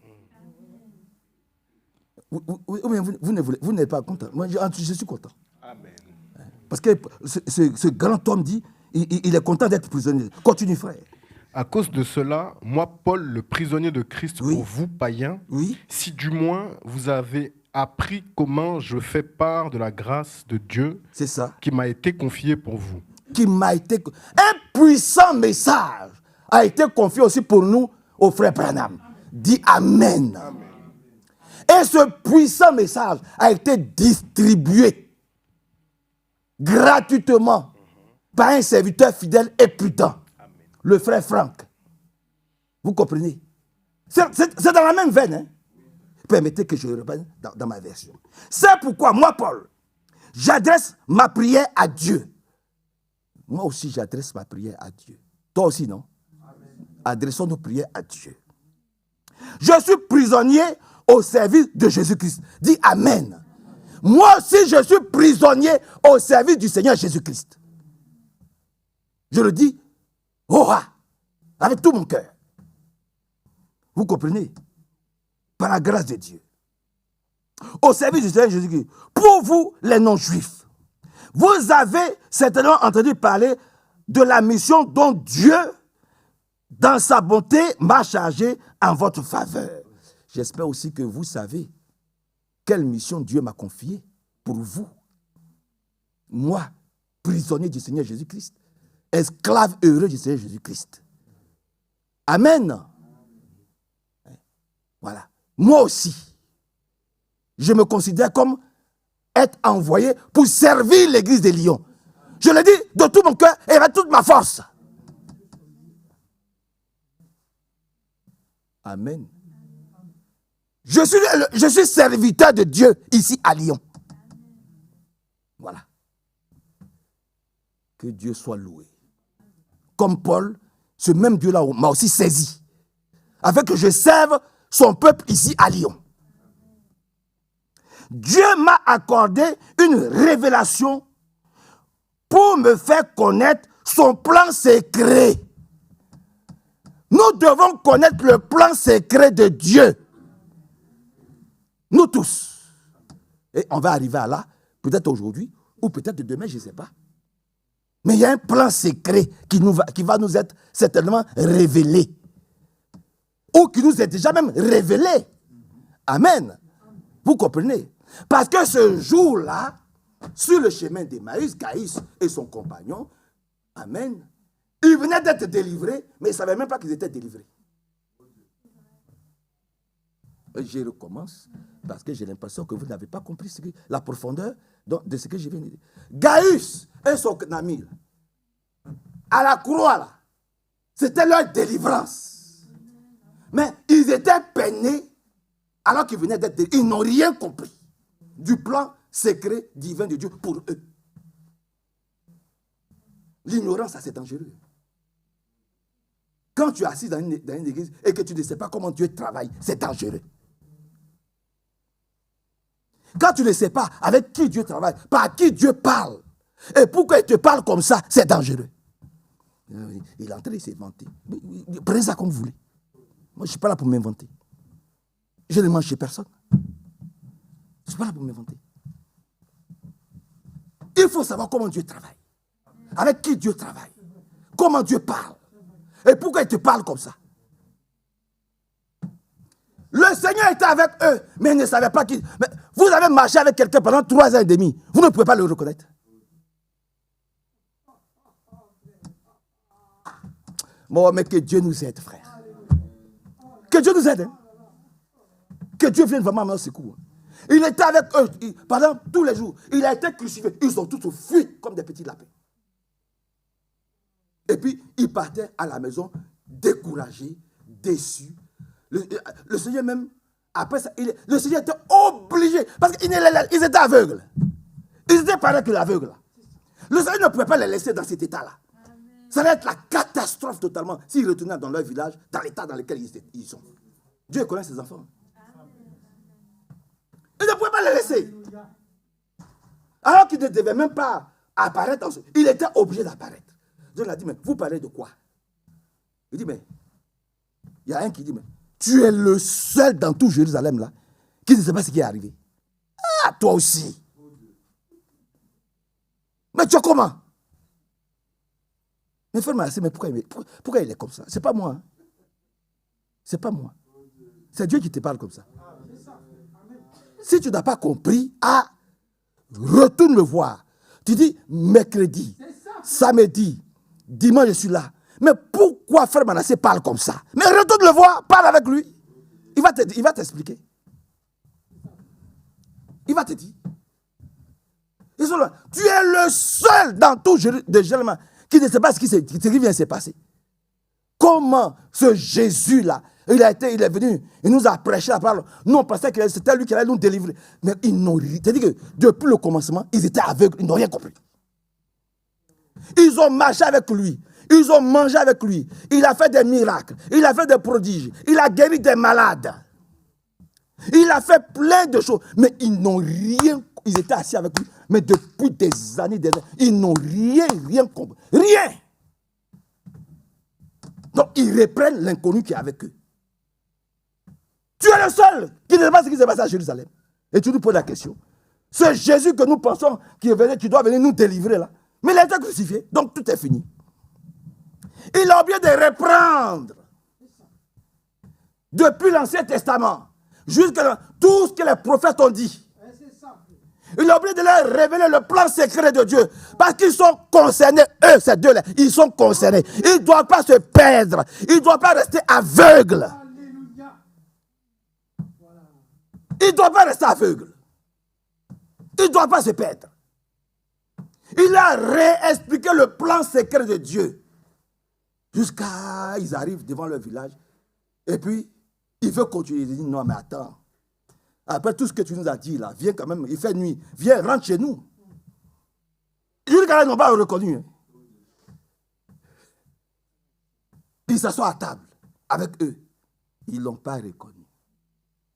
Vous n'êtes pas content. Moi, je suis content. Amen. Parce que ce grand homme dit, il est content d'être prisonnier. Continue, frère. À cause de cela, moi, Paul, le prisonnier de Christ, Oui. pour vous, païens, Oui. si du moins vous avez appris comment je fais part de la grâce de Dieu C'est ça. qui m'a été confiée pour vous. Qui m'a été. Un puissant message a été confié aussi pour nous au frère Branham. Dis Amen. Et ce puissant message a été distribué gratuitement par un serviteur fidèle et prudent, le frère Franck. Vous comprenez? C'est dans la même veine. Hein? Permettez que je reprenne dans ma version. C'est pourquoi moi, Paul, j'adresse ma prière à Dieu. Moi aussi, j'adresse ma prière à Dieu. Toi aussi, non? Adressons nos prières à Dieu. Je suis prisonnier au service de Jésus-Christ. Dis Amen. Moi aussi, je suis prisonnier au service du Seigneur Jésus-Christ. Je le dis, avec tout mon cœur. Vous comprenez? Par la grâce de Dieu. Au service du Seigneur Jésus-Christ. Pour vous, les non-juifs, vous avez certainement entendu parler de la mission dont Dieu, dans sa bonté, m'a chargé en votre faveur. J'espère aussi que vous savez quelle mission Dieu m'a confiée pour vous. Moi, prisonnier du Seigneur Jésus-Christ, esclave heureux du Seigneur Jésus-Christ. Amen. Voilà. Moi aussi, je me considère comme être envoyé pour servir l'église de Lyon. Je le dis de tout mon cœur et avec toute ma force. Amen. Je suis serviteur de Dieu ici à Lyon. Voilà. Que Dieu soit loué. Comme Paul, ce même Dieu-là m'a aussi saisi. Afin que je serve son peuple ici à Lyon. Dieu m'a accordé une révélation pour me faire connaître son plan secret. Nous devons connaître le plan secret de Dieu. Nous tous. Et on va arriver à là, peut-être aujourd'hui, ou peut-être demain, je ne sais pas. Mais il y a un plan secret qui va nous être certainement révélé. Ou qui nous est déjà même révélé. Amen. Vous comprenez? Parce que ce jour-là, sur le chemin d'Emmaüs, Gaius et son compagnon, amen, ils venaient d'être délivrés, mais ils ne savaient même pas qu'ils étaient délivrés. Je recommence, parce que j'ai l'impression que vous n'avez pas compris la profondeur de ce que je viens de dire. Gaius et son ami, à la croix, là, c'était leur délivrance. Mais ils étaient peinés alors qu'ils venaient d'être délivrés. Ils n'ont rien compris du plan secret divin de Dieu pour eux. L'ignorance, ça c'est dangereux. Quand tu es assis dans une église et que tu ne sais pas comment Dieu travaille, c'est dangereux. Quand tu ne sais pas avec qui Dieu travaille, par qui Dieu parle, et pourquoi il te parle comme ça, c'est dangereux. Il est en train de s'inventer. Prenez ça comme vous voulez. Moi, je ne suis pas là pour m'inventer. Je ne mange chez personne. Je ne suis pas là pour m'inventer. Il faut savoir comment Dieu travaille. Avec qui Dieu travaille. Comment Dieu parle. Et pourquoi il te parle comme ça. Le Seigneur était avec eux, mais ils ne savaient pas qui. Mais vous avez marché avec quelqu'un pendant 3 ans et demi. Vous ne pouvez pas le reconnaître. Bon, mais que Dieu nous aide, frère. Que Dieu nous aide. Hein? Que Dieu vienne vraiment à notre secours. Il était avec eux pendant tous les jours. Il a été crucifié. Ils ont tous fui comme des petits lapins. Et puis, ils partaient à la maison découragés, déçus. Le Seigneur même, après ça, le Seigneur était obligé, parce qu'ils étaient aveugles. Ils étaient pareils que l'aveugle. Le Seigneur ne pouvait pas les laisser dans cet état-là. Ça allait être la catastrophe totalement s'ils retournaient dans leur village, dans l'état dans lequel ils sont. Dieu connaît ses enfants. Il ne pouvait pas les laisser. Alors qu'il ne devait même pas apparaître. Il était obligé d'apparaître. Dieu lui a dit, mais vous parlez de quoi? Il dit, mais il y a un qui dit, mais tu es le seul dans tout Jérusalem là qui ne sait pas ce qui est arrivé. Ah, toi aussi. Mais tu es comment? Mais frère Manassé, mais pourquoi il est comme ça? C'est pas moi. Hein? C'est pas moi. C'est Dieu qui te parle comme ça. Si tu n'as pas compris, retourne le voir. Tu dis mercredi, samedi, dimanche je suis là. Mais pourquoi frère Manassé parle comme ça? Mais retourne le voir, parle avec lui. Il va t'expliquer. Il va te dire. Ils sont là. Tu es le seul dans tout Jérusalem qui ne sait pas ce qui vient de se passer. Comment ce Jésus-là, il est venu, il nous a prêché la parole. Nous, on pensait que c'était lui qui allait nous délivrer. Mais ils n'ont rien. C'est-à-dire que depuis le commencement, ils étaient aveugles, ils n'ont rien compris. Ils ont marché avec lui. Ils ont mangé avec lui. Il a fait des miracles. Il a fait des prodiges. Il a guéri des malades. Il a fait plein de choses. Mais ils n'ont rien. Ils étaient assis avec lui. Mais depuis des années, ils n'ont rien compris. Rien. Donc, ils reprennent l'inconnu qui est avec eux. Tu es le seul qui ne sait pas ce qui s'est passé à Jérusalem. Et tu nous poses la question. Ce Jésus que nous pensons qui doit venir nous délivrer là. Mais il a été crucifié. Donc, tout est fini. Il a oublié de reprendre. Depuis l'Ancien Testament, jusqu'à tout ce que les prophètes ont dit. Il a oublié de leur révéler le plan secret de Dieu. Parce qu'ils sont concernés, eux, ces deux-là, ils sont concernés. Ils ne doivent pas se perdre. Ils ne doivent pas rester aveugles. Ils ne doivent pas rester aveugles. Ils ne doivent pas se perdre. Il a réexpliqué le plan secret de Dieu. Jusqu'à ils arrivent devant leur village. Et puis, il veut continuer. Il dit, non, mais attends. Après tout ce que tu nous as dit là, viens quand même, il fait nuit. Viens, rentre chez nous. Jusqu'à là, ils n'ont pas reconnu. Ils s'assoient à table avec eux. Ils ne l'ont pas reconnu.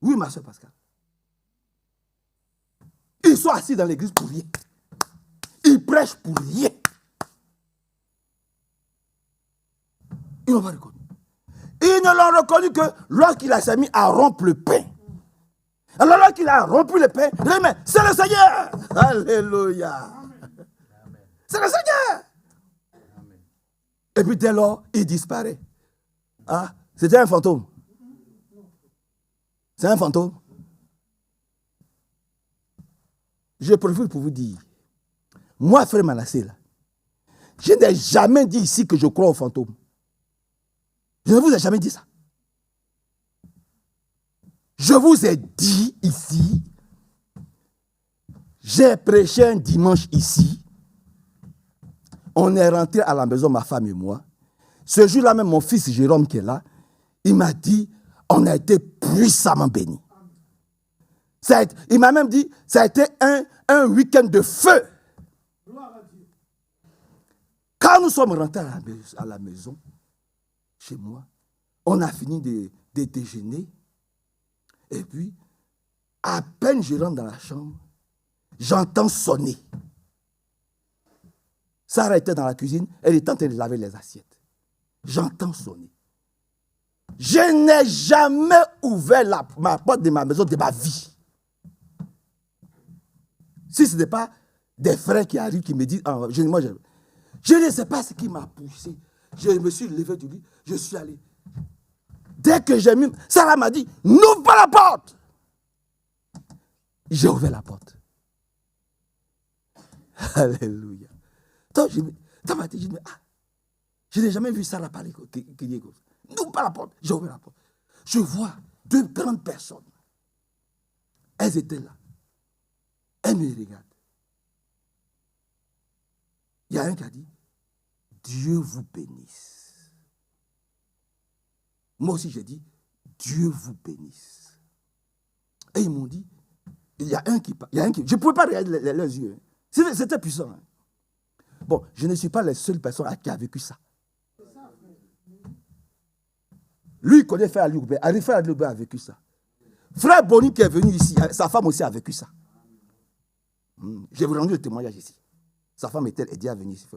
Oui, ma soeur Pascal. Ils sont assis dans l'église pour rien. Ils prêchent pour rien. Ils n'ont pas reconnu. Ils ne l'ont reconnu que lorsqu'il s'est mis à rompre le pain. Alors lorsqu'il a rompu le pain, il dit, mais c'est le Seigneur. Alléluia. C'est le Seigneur. Amen. Et puis dès lors, il disparaît. Ah, c'était un fantôme. C'est un fantôme. Je profite pour vous dire, moi, frère Manassé, là, je n'ai jamais dit ici que je crois aux fantômes. Je ne vous ai jamais dit ça. Je vous ai dit ici, j'ai prêché un dimanche ici, on est rentré à la maison, ma femme et moi. Ce jour-là même, mon fils Jérôme qui est là, il m'a dit, on a été puissamment bénis. Il m'a même dit, ça a été un week-end de feu. Quand nous sommes rentrés à la maison, chez moi, on a fini de déjeuner. Et puis, à peine je rentre dans la chambre, j'entends sonner. Sarah était dans la cuisine, elle était en train de laver les assiettes. J'entends sonner. Je n'ai jamais ouvert ma porte de ma maison de ma vie. Si ce n'est pas des frères qui arrivent, qui me disent, je ne sais pas ce qui m'a poussé. Je me suis levé du lit, je suis allé. Dès que j'ai mis, Sarah m'a dit, n'ouvre pas la porte. J'ai ouvert la porte. Alléluia. Donc, ça m'a dit, je n'ai jamais vu Sarah parler comme ça. N'ouvre pas la porte. J'ai ouvert la porte. Je vois deux grandes personnes. Elles étaient là. Elles me regardent. Il y a un qui a dit, Dieu vous bénisse. Moi aussi, j'ai dit, Dieu vous bénisse. Et ils m'ont dit, il y a un qui je ne pouvais pas regarder leurs yeux. C'était puissant. Hein. Bon, je ne suis pas la seule personne qui a vécu ça. Lui, il connaît Frère Ali Oubé. Frère Ali Oubé a vécu ça. Frère Boni qui est venu ici, sa femme aussi a vécu ça. J'ai rendu le témoignage ici. Sa femme est dit à venir ici.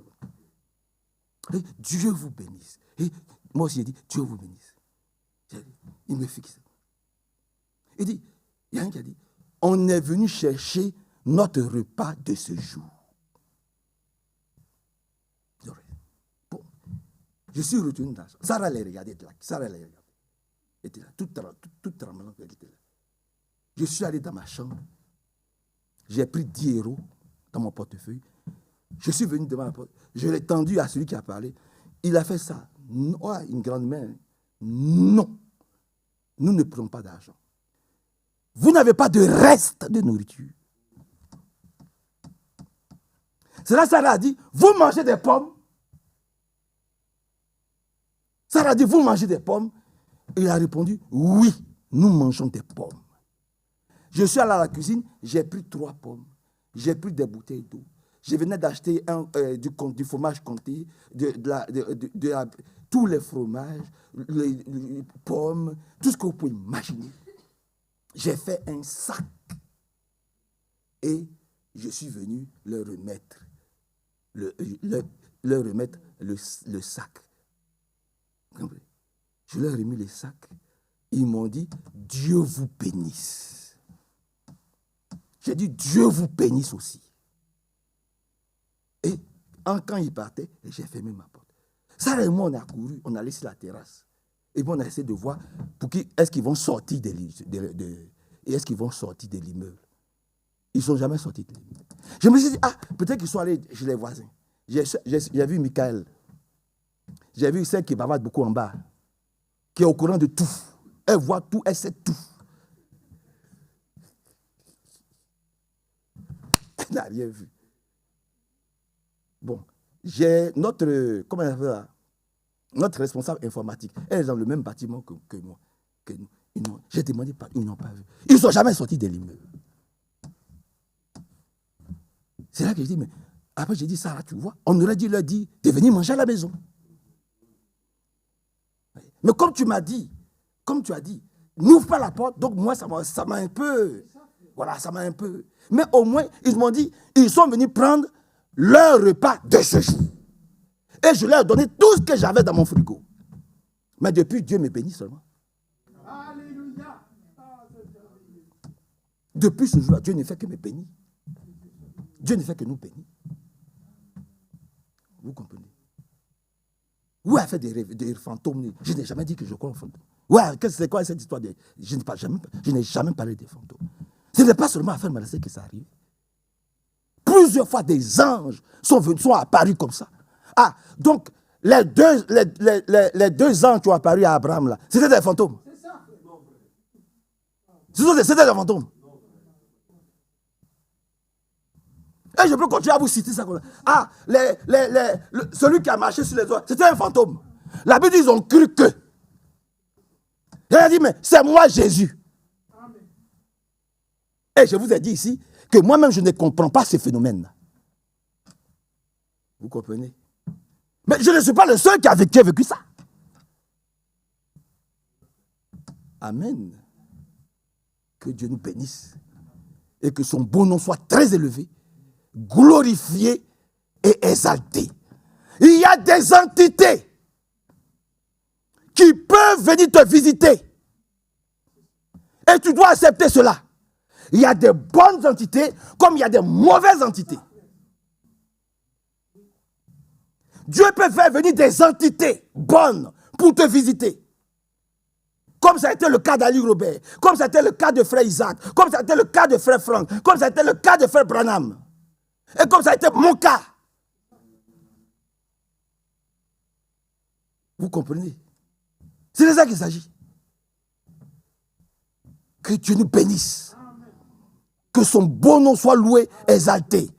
Et Dieu vous bénisse. Et moi aussi, j'ai dit, Dieu vous bénisse. Il me fixe. Il dit, il y a un qui a dit, on est venu chercher notre repas de ce jour. Bon, je suis retourné dans ça. Sarah l'a regardé là. Sarah l'a regardé. Elle était là, toute tremblante. Elle était là. Je suis allé dans ma chambre. J'ai pris 10 euros dans mon portefeuille. Je suis venu devant la porte. Je l'ai tendu à celui qui a parlé. Il a fait ça. Oh, une grande main. Non. Nous ne prenons pas d'argent. Vous n'avez pas de reste de nourriture. C'est là Sarah a dit, vous mangez des pommes. Sarah a dit, vous mangez des pommes. Il a répondu, oui, nous mangeons des pommes. Je suis allé à la cuisine, j'ai pris 3 pommes. J'ai pris des bouteilles d'eau. Je venais d'acheter du fromage comté, tous les fromages, les pommes, tout ce que vous pouvez imaginer. J'ai fait un sac et je suis venu leur remettre le sac. Je leur ai mis le sac. Ils m'ont dit, Dieu vous bénisse. J'ai dit, Dieu vous bénisse aussi. Et quand ils partaient, j'ai fermé ma porte. Sarah et moi, on a couru, on a laissé la terrasse. Et puis on a essayé de voir pour qui est-ce qu'ils vont sortir est-ce qu'ils vont sortir de l'immeuble. Ils ne sont jamais sortis de l'immeuble. Je me suis dit, peut-être qu'ils sont allés chez les voisins. J'ai vu Michael. J'ai vu celle qui bavarde beaucoup en bas, qui est au courant de tout. Elle voit tout, elle sait tout. Elle n'a rien vu. Bon, j'ai notre responsable informatique. Elle est dans le même bâtiment que moi. Que nous. J'ai demandé, ils n'ont pas vu. Ils ne sont jamais sortis de l'immeuble. C'est là que je dis, mais après j'ai dit, Sarah, tu vois, on aurait dû leur dire de venir manger à la maison. Mais comme tu as dit, n'ouvre pas la porte, donc moi, ça m'a un peu... Voilà, ça m'a un peu... Mais au moins, ils m'ont dit, ils sont venus prendre leur repas de ce jour. Et je leur ai donné tout ce que j'avais dans mon frigo. Mais depuis, Dieu me bénit seulement. Alléluia. Depuis ce jour-là, Dieu ne fait que me bénir. Dieu ne fait que nous bénir. Vous comprenez? Où a fait des fantômes? Je n'ai jamais dit que je crois aux fantômes. Ouais, c'est quoi cette histoire de... Je n'ai jamais parlé des fantômes. Ce n'est pas seulement à faire Manassé que ça arrive. Plusieurs fois, des anges sont apparus comme ça. Donc, les deux anges qui ont apparu à Abraham, là, c'était des fantômes. C'était des fantômes. Et je peux continuer à vous citer ça. Celui qui a marché sur les oies, c'était un fantôme. La Bible dit, ils ont cru que. Il a dit, mais c'est moi Jésus. Amen. Et je vous ai dit ici que moi-même, je ne comprends pas ces phénomènes. Vous comprenez? Mais je ne suis pas le seul qui a vécu ça. Amen. Que Dieu nous bénisse. Et que son beau nom soit très élevé, glorifié et exalté. Il y a des entités qui peuvent venir te visiter. Et tu dois accepter cela. Il y a des bonnes entités comme il y a des mauvaises entités. Dieu peut faire venir des entités bonnes pour te visiter. Comme ça a été le cas d'Ali Robert, comme ça a été le cas de frère Isaac, comme ça a été le cas de frère Franck, comme ça a été le cas de frère Branham. Et comme ça a été mon cas. Vous comprenez? C'est de ça qu'il s'agit. Que Dieu nous bénisse. Que son beau nom soit loué, exalté.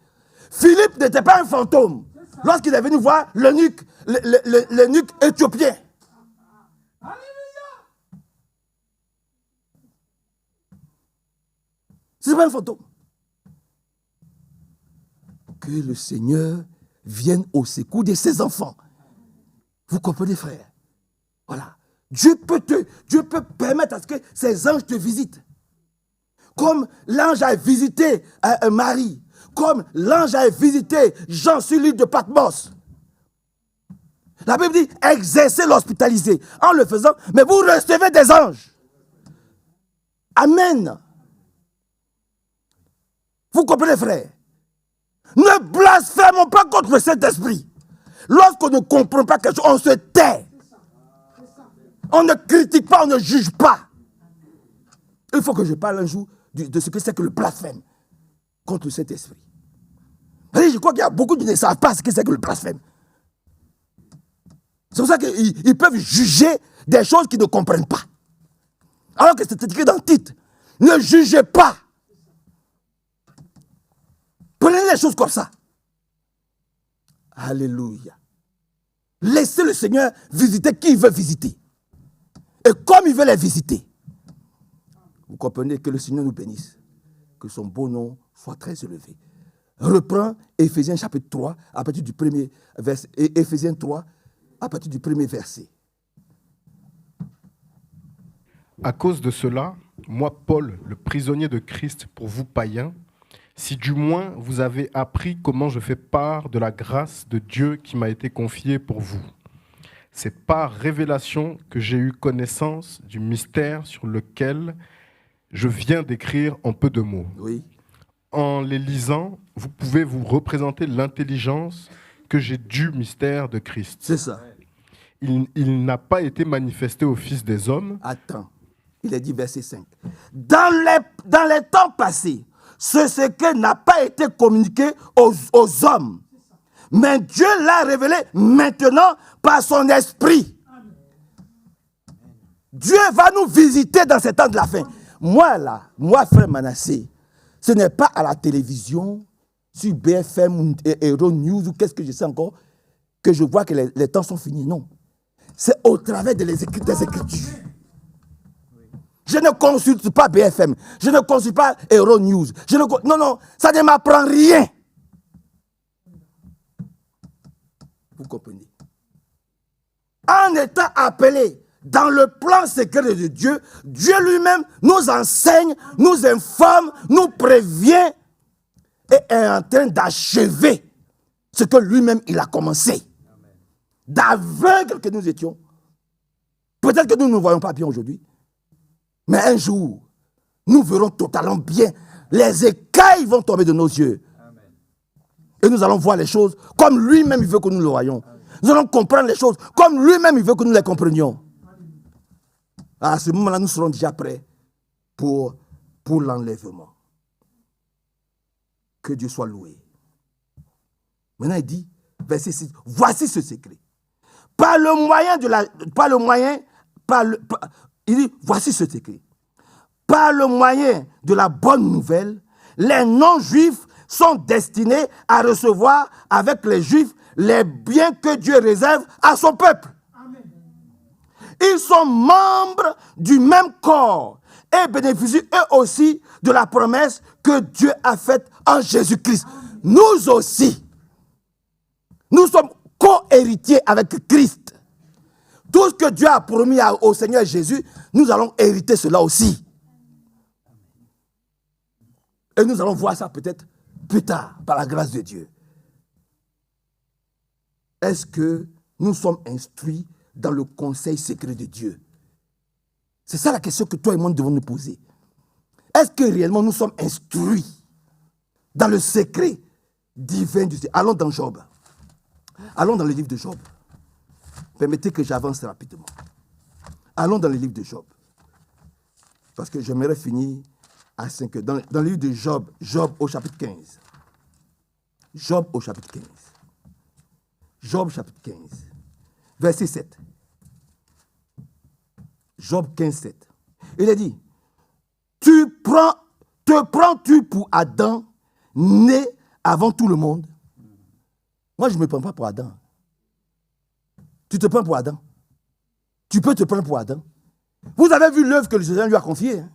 Philippe n'était pas un fantôme. Lorsqu'il est venu voir l'eunuque éthiopien. Ce n'est pas un fantôme. Que le Seigneur vienne au secours de ses enfants. Vous comprenez, frère? Voilà. Dieu peut permettre à ce que ces anges te visitent. Comme l'ange a visité Marie, comme l'ange a visité Jean sur l'île de Patmos. La Bible dit, exercez l'hospitalité en le faisant, mais vous recevez des anges. Amen. Vous comprenez, frère? Ne blasphémons pas contre le Saint-Esprit. Lorsqu'on ne comprend pas quelque chose, on se tait. On ne critique pas, on ne juge pas. Il faut que je parle un jour de ce que c'est que le blasphème contre le Saint-Esprit. Je crois qu'il y a beaucoup qui ne savent pas ce que c'est que le blasphème. C'est pour ça qu'ils peuvent juger des choses qu'ils ne comprennent pas. Alors que c'est écrit dans le titre. Ne jugez pas. Prenez les choses comme ça. Alléluia. Laissez le Seigneur visiter qui il veut visiter. Et comme il veut les visiter. Vous comprenez, que le Seigneur nous bénisse. Que son beau nom soit très élevé. Reprends Éphésiens chapitre 3, à partir du premier verset. Éphésiens 3, à partir du premier verset. À cause de cela, moi, Paul, le prisonnier de Christ pour vous païens, si du moins vous avez appris comment je fais part de la grâce de Dieu qui m'a été confiée pour vous. C'est par révélation que j'ai eu connaissance du mystère sur lequel je viens d'écrire en peu de mots. Oui. En les lisant, vous pouvez vous représenter l'intelligence que j'ai du mystère de Christ. C'est ça. Il n'a pas été manifesté aux fils des hommes. Attends, il a dit verset 5. Dans les temps passés, ce que n'a pas été communiqué aux hommes. Mais Dieu l'a révélé maintenant par son esprit. Dieu va nous visiter dans ces temps de la fin. Moi, frère Manassé, ce n'est pas à la télévision, sur BFM ou Hero News ou qu'est-ce que je sais encore, que je vois que les temps sont finis. Non. C'est au travers des Écritures. Je ne consulte pas BFM, je ne consulte pas Hero News. Non, ça ne m'apprend rien. Vous comprenez? En étant appelé dans le plan secret de Dieu, Dieu lui-même nous enseigne, nous informe, nous prévient et est en train d'achever ce que lui-même il a commencé. D'aveugles que nous étions. Peut-être que nous ne voyons pas bien aujourd'hui. Mais un jour, nous verrons totalement bien. Les écailles vont tomber de nos yeux. Amen. Et nous allons voir les choses comme lui-même il veut que nous le voyions. Amen. Nous allons comprendre les choses comme lui-même il veut que nous les comprenions. Amen. À ce moment-là, nous serons déjà prêts pour l'enlèvement. Que Dieu soit loué. Maintenant, il dit, verset 6, voici ce secret. Il dit, voici ce secret. Par le moyen de la bonne nouvelle, les non-juifs sont destinés à recevoir avec les juifs les biens que Dieu réserve à son peuple. Amen. Ils sont membres du même corps et bénéficient eux aussi de la promesse que Dieu a faite en Jésus-Christ. Amen. Nous aussi, nous sommes co-héritiers avec Christ. Tout ce que Dieu a promis au Seigneur Jésus, nous allons hériter cela aussi. Et nous allons voir ça peut-être plus tard, par la grâce de Dieu. Est-ce que nous sommes instruits dans le conseil secret de Dieu? C'est ça la question que toi et moi nous devons nous poser. Est-ce que réellement nous sommes instruits dans le secret divin du Dieu? Allons dans Job. Allons dans le livre de Job. Permettez que j'avance rapidement. Allons dans le livre de Job. Parce que j'aimerais finir à 5 heures. Dans le livre de Job, Job au chapitre 15. Job au chapitre 15. Job chapitre 15. Verset 7. Job 15, 7. Il a dit, te prends-tu pour Adam, né avant tout le monde? Moi, je ne me prends pas pour Adam. Tu te prends pour Adam. Tu peux te prendre pour Adam. Vous avez vu l'œuvre que le Seigneur lui a confiée. Hein?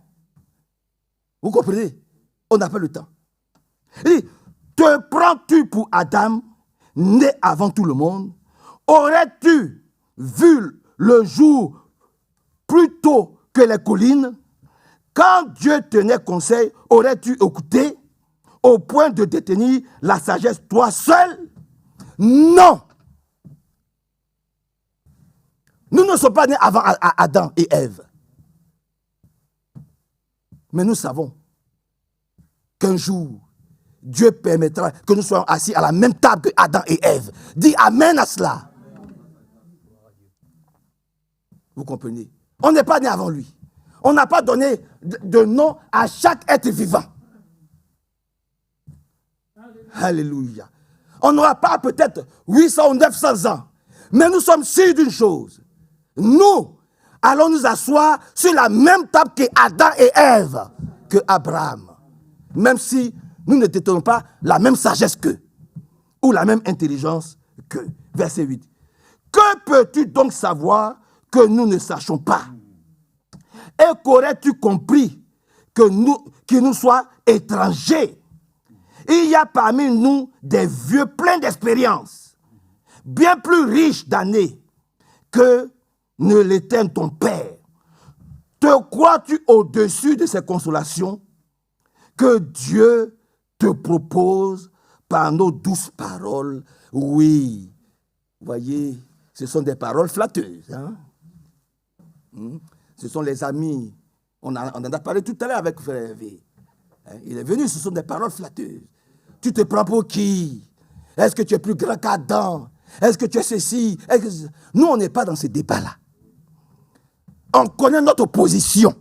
Vous comprenez? On n'a pas le temps. Il dit, te prends-tu pour Adam, né avant tout le monde, aurais-tu vu le jour plus tôt que les collines? Quand Dieu tenait conseil, aurais-tu écouté au point de détenir la sagesse toi seul? Non! Nous ne sommes pas nés avant Adam et Ève. Mais nous savons qu'un jour, Dieu permettra que nous soyons assis à la même table que Adam et Ève. Dis Amen à cela. Vous comprenez? On n'est pas né avant lui. On n'a pas donné de nom à chaque être vivant. Alléluia. On n'aura pas peut-être 800 ou 900 ans. Mais nous sommes sûrs d'une chose. Nous allons nous asseoir sur la même table que Adam et Ève, que Abraham. Même si nous ne détenons pas la même sagesse qu'eux, ou la même intelligence qu'eux. Verset 8. Que peux-tu donc savoir que nous ne sachons pas? Et qu'aurais-tu compris qu'il nous soit étrangers? Il y a parmi nous des vieux pleins d'expérience, bien plus riches d'années que ne l'était ton Père. Te crois-tu au-dessus de ces consolations que Dieu te propose par nos douces paroles? Oui, voyez, ce sont des paroles flatteuses. Hein? Ce sont les amis. On en a parlé tout à l'heure avec Frère V. Il est venu, ce sont des paroles flatteuses. Tu te prends pour qui? Est-ce que tu es plus grand qu'Adam? Est-ce que tu es ceci? Nous, on n'est pas dans ces débats-là. On connaît notre position.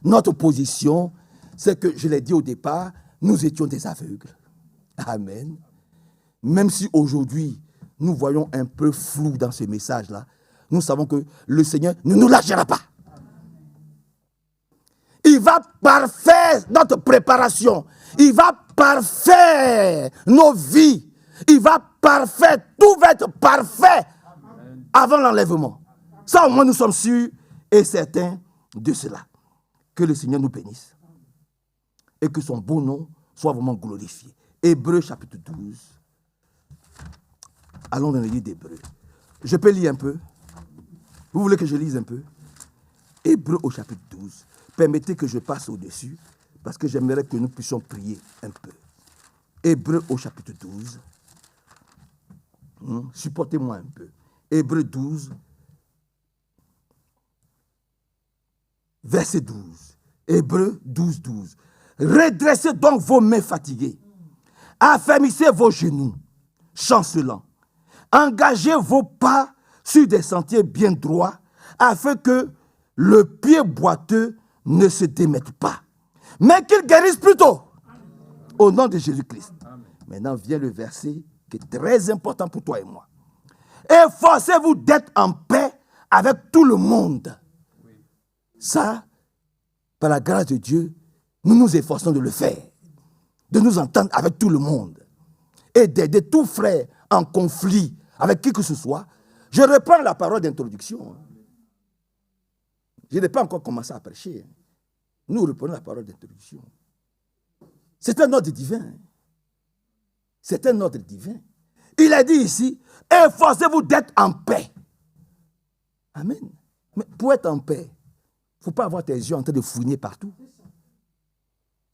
Notre position, c'est que, je l'ai dit au départ, nous étions des aveugles. Amen. Même si aujourd'hui, nous voyons un peu flou dans ce message-là, nous savons que le Seigneur ne nous lâchera pas. Il va parfaire notre préparation. Il va parfaire nos vies. Il va parfaire, tout va être parfait avant l'enlèvement. Ça, au moins, nous sommes sûrs et certains de cela. Que le Seigneur nous bénisse. Et que son beau nom soit vraiment glorifié. Hébreux chapitre 12. Allons dans le livre d'Hébreux. Je peux lire un peu? Vous voulez que je lise un peu? Hébreux au chapitre 12. Permettez que je passe au-dessus, parce que j'aimerais que nous puissions prier un peu. Hébreux au chapitre 12. Supportez-moi un peu. Hébreux 12, verset 12. Hébreux 12, 12. Redressez donc vos mains fatiguées. Affermissez vos genoux, chancelants. Engagez vos pas sur des sentiers bien droits, afin que le pied boiteux ne se démette pas, mais qu'il guérisse plutôt. Au nom de Jésus-Christ. Maintenant vient le verset qui est très important pour toi et moi. Efforcez-vous d'être en paix avec tout le monde. Ça, par la grâce de Dieu, nous nous efforçons de le faire, de nous entendre avec tout le monde et d'aider tout frère en conflit avec qui que ce soit. Je reprends la parole d'introduction. Je n'ai pas encore commencé à prêcher. Nous reprenons la parole d'introduction. C'est un ordre divin. C'est un ordre divin. Il a dit ici, efforcez-vous d'être en paix. Amen. Mais pour être en paix, il ne faut pas avoir tes yeux en train de fouiner partout.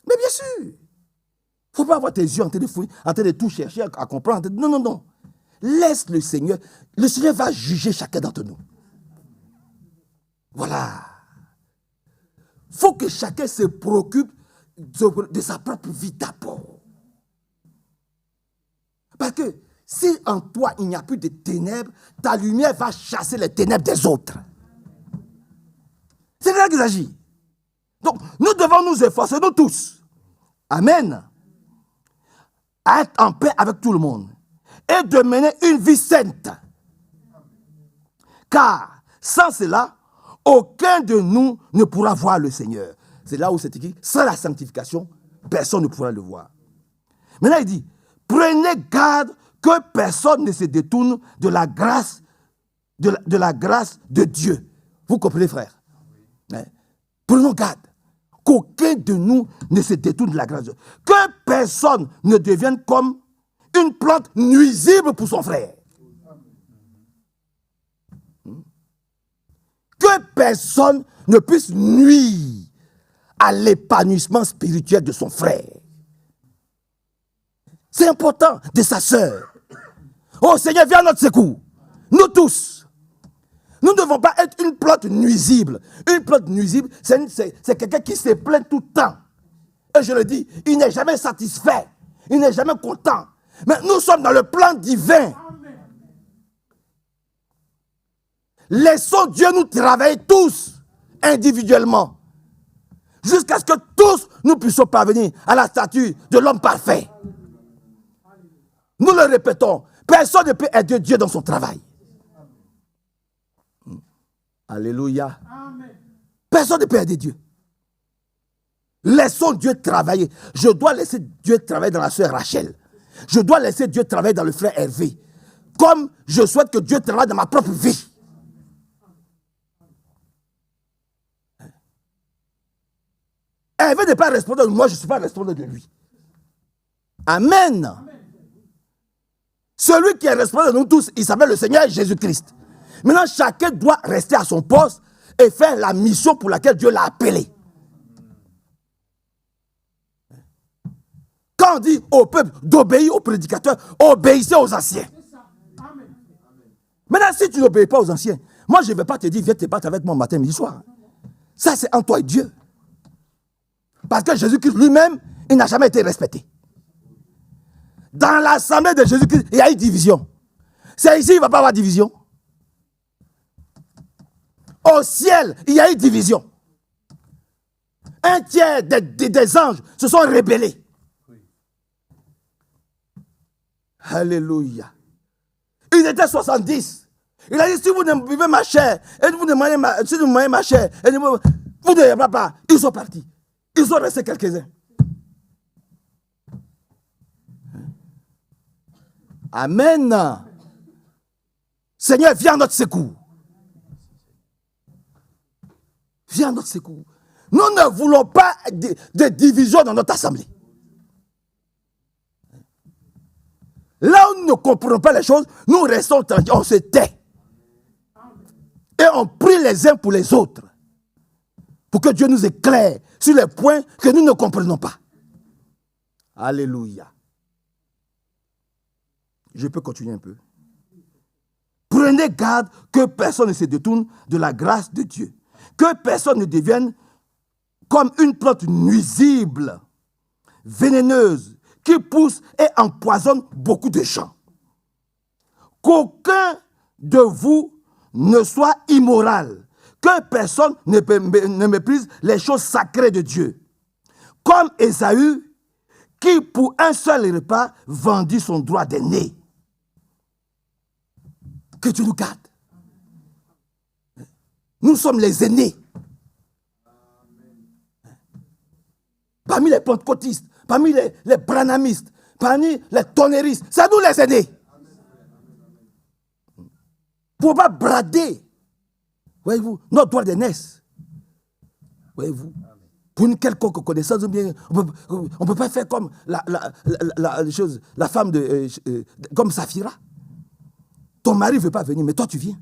Mais bien sûr. Il ne faut pas avoir tes yeux en train de fouiner, en train de tout chercher à comprendre. Non, non, non. Laisse le Seigneur. Le Seigneur va juger chacun d'entre nous. Voilà. Il faut que chacun se préoccupe de sa propre vie d'abord. Parce que si en toi il n'y a plus de ténèbres, ta lumière va chasser les ténèbres des autres. C'est là qu'il s'agit. Donc nous devons nous efforcer, nous tous. Amen. À être en paix avec tout le monde. Et de mener une vie sainte. Car sans cela, aucun de nous ne pourra voir le Seigneur. C'est là où c'est écrit, sans la sanctification, personne ne pourra le voir. Maintenant il dit, prenez garde que personne ne se détourne de la grâce de Dieu. Vous comprenez, frère? Prenons garde qu'aucun de nous ne se détourne de la grâce de Dieu. Que personne ne devienne comme une plante nuisible pour son frère. Que personne ne puisse nuire à l'épanouissement spirituel de son frère. C'est important, de sa sœur. Oh Seigneur, viens à notre secours. Nous tous. Nous ne devons pas être une plante nuisible. Une plante nuisible, c'est quelqu'un qui se plaint tout le temps. Et je le dis, il n'est jamais satisfait. Il n'est jamais content. Mais nous sommes dans le plan divin. Laissons Dieu nous travailler tous, individuellement, jusqu'à ce que tous nous puissions parvenir à la stature de l'homme parfait. Nous le répétons, personne ne peut aider Dieu dans son travail. Alléluia. Personne ne peut aider Dieu. Laissons Dieu travailler. Je dois laisser Dieu travailler dans la sœur Rachel. Je dois laisser Dieu travailler dans le frère Hervé. Comme je souhaite que Dieu travaille dans ma propre vie. Hervé n'est pas responsable de moi, je ne suis pas responsable de lui. Amen. Celui qui est responsable de nous tous, il s'appelle le Seigneur Jésus-Christ. Maintenant, chacun doit rester à son poste et faire la mission pour laquelle Dieu l'a appelé. Quand on dit au peuple d'obéir aux prédicateurs, obéissez aux anciens. Maintenant, si tu n'obéis pas aux anciens, moi je ne vais pas te dire, viens te battre avec moi matin, midi, soir. Ça, c'est entre toi et Dieu. Parce que Jésus-Christ lui-même, il n'a jamais été respecté. Dans l'assemblée de Jésus-Christ, il y a une division. C'est ici, il ne va pas avoir division. Au ciel, il y a une division. Un tiers des anges se sont rebellés. Alléluia. Ils étaient 70. Il a dit, si vous ne buvez ma chair, et vous ne mangez ma chair, et vous ne pas, ils sont partis. Ils sont restés quelques-uns. Amen. Seigneur, viens à notre secours. Viens à notre secours. Nous ne voulons pas de division dans notre assemblée. Là où nous ne comprenons pas les choses, nous restons tranquilles, on se tait. Et on prie les uns pour les autres. Pour que Dieu nous éclaire sur les points que nous ne comprenons pas. Alléluia. Je peux continuer un peu. Prenez garde que personne ne se détourne de la grâce de Dieu. Que personne ne devienne comme une plante nuisible, vénéneuse, qui pousse et empoisonne beaucoup de gens. Qu'aucun de vous ne soit immoral. Que personne ne méprise les choses sacrées de Dieu. Comme Ésaü, qui pour un seul repas vendit son droit d'aîné. Que Dieu nous garde. Nous sommes les aînés. Parmi les pentecôtistes, parmi les branhamistes, parmi les tonnéristes, c'est nous les aînés. Pour ne pas brader, voyez-vous, notre droit d'aînesse. Voyez-vous, pour une quelconque connaissance, on ne peut pas faire comme la femme comme Saphira. Ton mari ne veut pas venir, mais toi tu viens.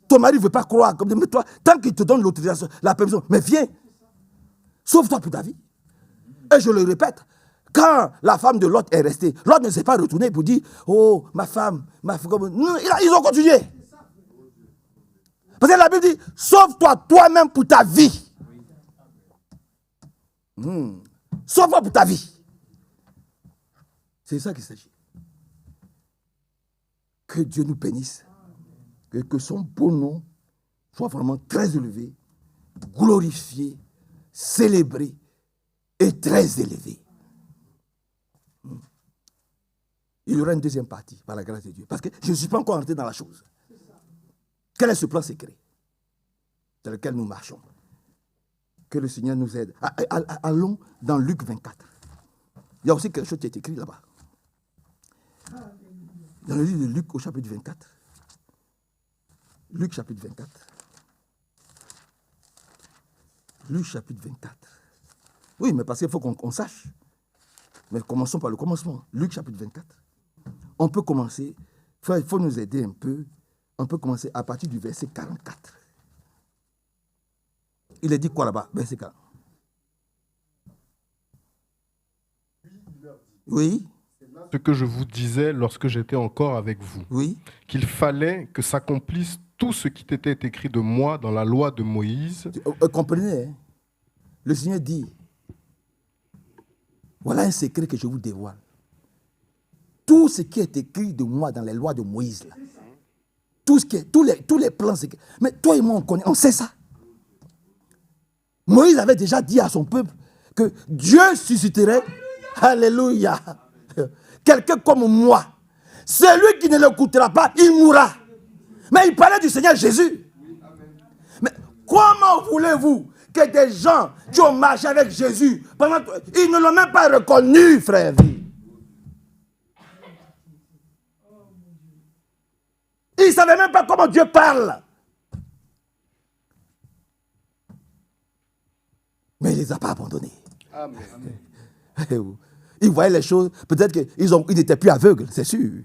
Ton mari ne veut pas croire, mais toi, tant qu'il te donne l'autorisation, la permission, mais viens. Sauve-toi pour ta vie. Et je le répète, quand la femme de Lot est restée, Lot ne s'est pas retourné pour dire, oh, ma femme. Non, ils ont continué. Parce que la Bible dit, sauve-toi toi-même pour ta vie. Sauve-toi pour ta vie. C'est ça qu'il s'agit. Que Dieu nous bénisse. Que son beau nom soit vraiment très élevé, glorifié, célébré et très élevé. Il y aura une deuxième partie par la grâce de Dieu. Parce que je ne suis pas encore entré dans la chose. Quel est ce plan secret dans lequel nous marchons? Que le Seigneur nous aide. Allons dans Luc 24. Il y a aussi quelque chose qui est écrit là-bas. Dans le livre de Luc au chapitre 24. Luc chapitre 24. Luc chapitre 24. Oui, mais parce qu'il faut qu'on sache. Mais commençons par le commencement. Luc chapitre 24. On peut commencer, frère, il faut nous aider un peu. On peut commencer à partir du verset 44. Il est dit quoi là-bas? Verset 40. Oui. Ce que je vous disais lorsque j'étais encore avec vous, Oui. qu'il fallait que s'accomplisse tout ce qui était écrit de moi dans la loi de Moïse. Comprenez, hein? Le Seigneur dit, voilà un secret que je vous dévoile. Tout ce qui est écrit de moi dans les lois de Moïse, là, tous les plans, mais toi et moi on connaît, on sait ça. Moïse avait déjà dit à son peuple que Dieu susciterait, alléluia, quelqu'un comme moi. Celui qui ne l'écoutera pas, il mourra. Mais il parlait du Seigneur Jésus. Mais comment voulez-vous que des gens qui ont marché avec Jésus, ils ne l'ont même pas reconnu, frère. Ils ne savaient même pas comment Dieu parle. Mais il ne les a pas abandonnés. Amen. Ils voyaient les choses, peut-être qu'ils n'étaient plus aveugles, c'est sûr.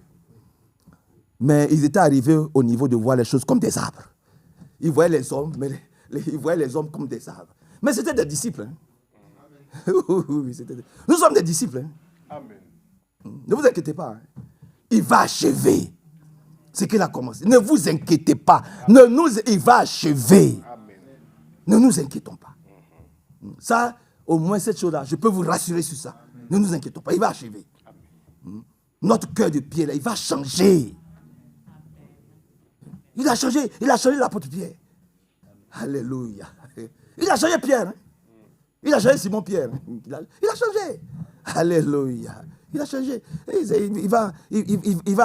Mais ils étaient arrivés au niveau de voir les choses comme des arbres. Ils voyaient les hommes, mais ils voyaient les hommes comme des arbres. Mais c'était des disciples. Hein. Nous sommes des disciples. Hein. Amen. Ne vous inquiétez pas. Hein. Il va achever ce qu'il a commencé. Ne vous inquiétez pas. Il va achever. Amen. Ne nous inquiétons pas. Ça, au moins cette chose-là, je peux vous rassurer sur ça. Ne nous inquiétons pas. Il va achever. Notre cœur de pierre, là, il va changer. Il a changé l'apôtre Pierre. Alléluia. Il a changé Pierre. Hein? Il a changé Simon Pierre. Il a changé. Alléluia. Il a changé. Il va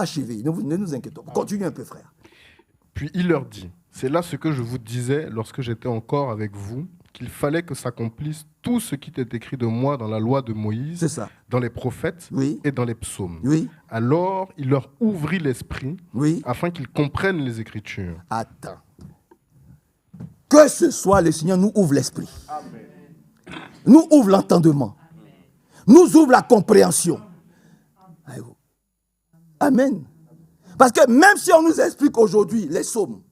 achever. Ne nous inquiétons pas. Continue un peu, frère. Puis il leur dit, c'est là ce que je vous disais lorsque j'étais encore avec vous, qu'il fallait que s'accomplisse tout ce qui était écrit de moi dans la loi de Moïse, C'est ça. dans les prophètes Oui. et dans les psaumes. Oui. Alors il leur ouvrit l'esprit Oui. afin qu'ils comprennent les Écritures. Attends. Que ce soit le Seigneur nous ouvre l'esprit. Amen. Nous ouvre l'entendement. Nous ouvre la compréhension. Amen. Parce que même si on nous explique aujourd'hui les psaumes,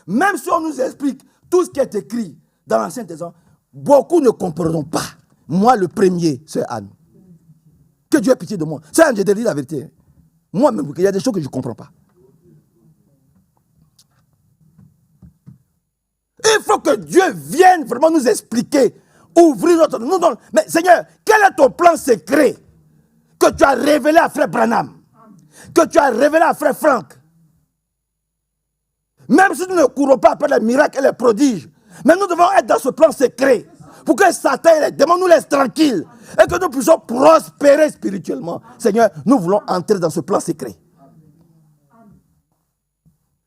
même si on nous explique tout ce qui est écrit dans l'Ancien Testament, beaucoup ne comprendront pas. Moi, le premier, c'est Anne. Que Dieu ait pitié de moi. C'est Anne, je te dis la vérité. Moi-même, il y a des choses que je ne comprends pas. Il faut que Dieu vienne vraiment nous expliquer, ouvrir notre... Mais Seigneur, quel est ton plan secret que tu as révélé à frère Branham, que tu as révélé à frère Franck? Même si nous ne courons pas après les miracles et les prodiges, mais nous devons être dans ce plan secret pour que Satan et les démons nous laissent tranquilles et que nous puissions prospérer spirituellement. Seigneur, nous voulons entrer dans ce plan secret.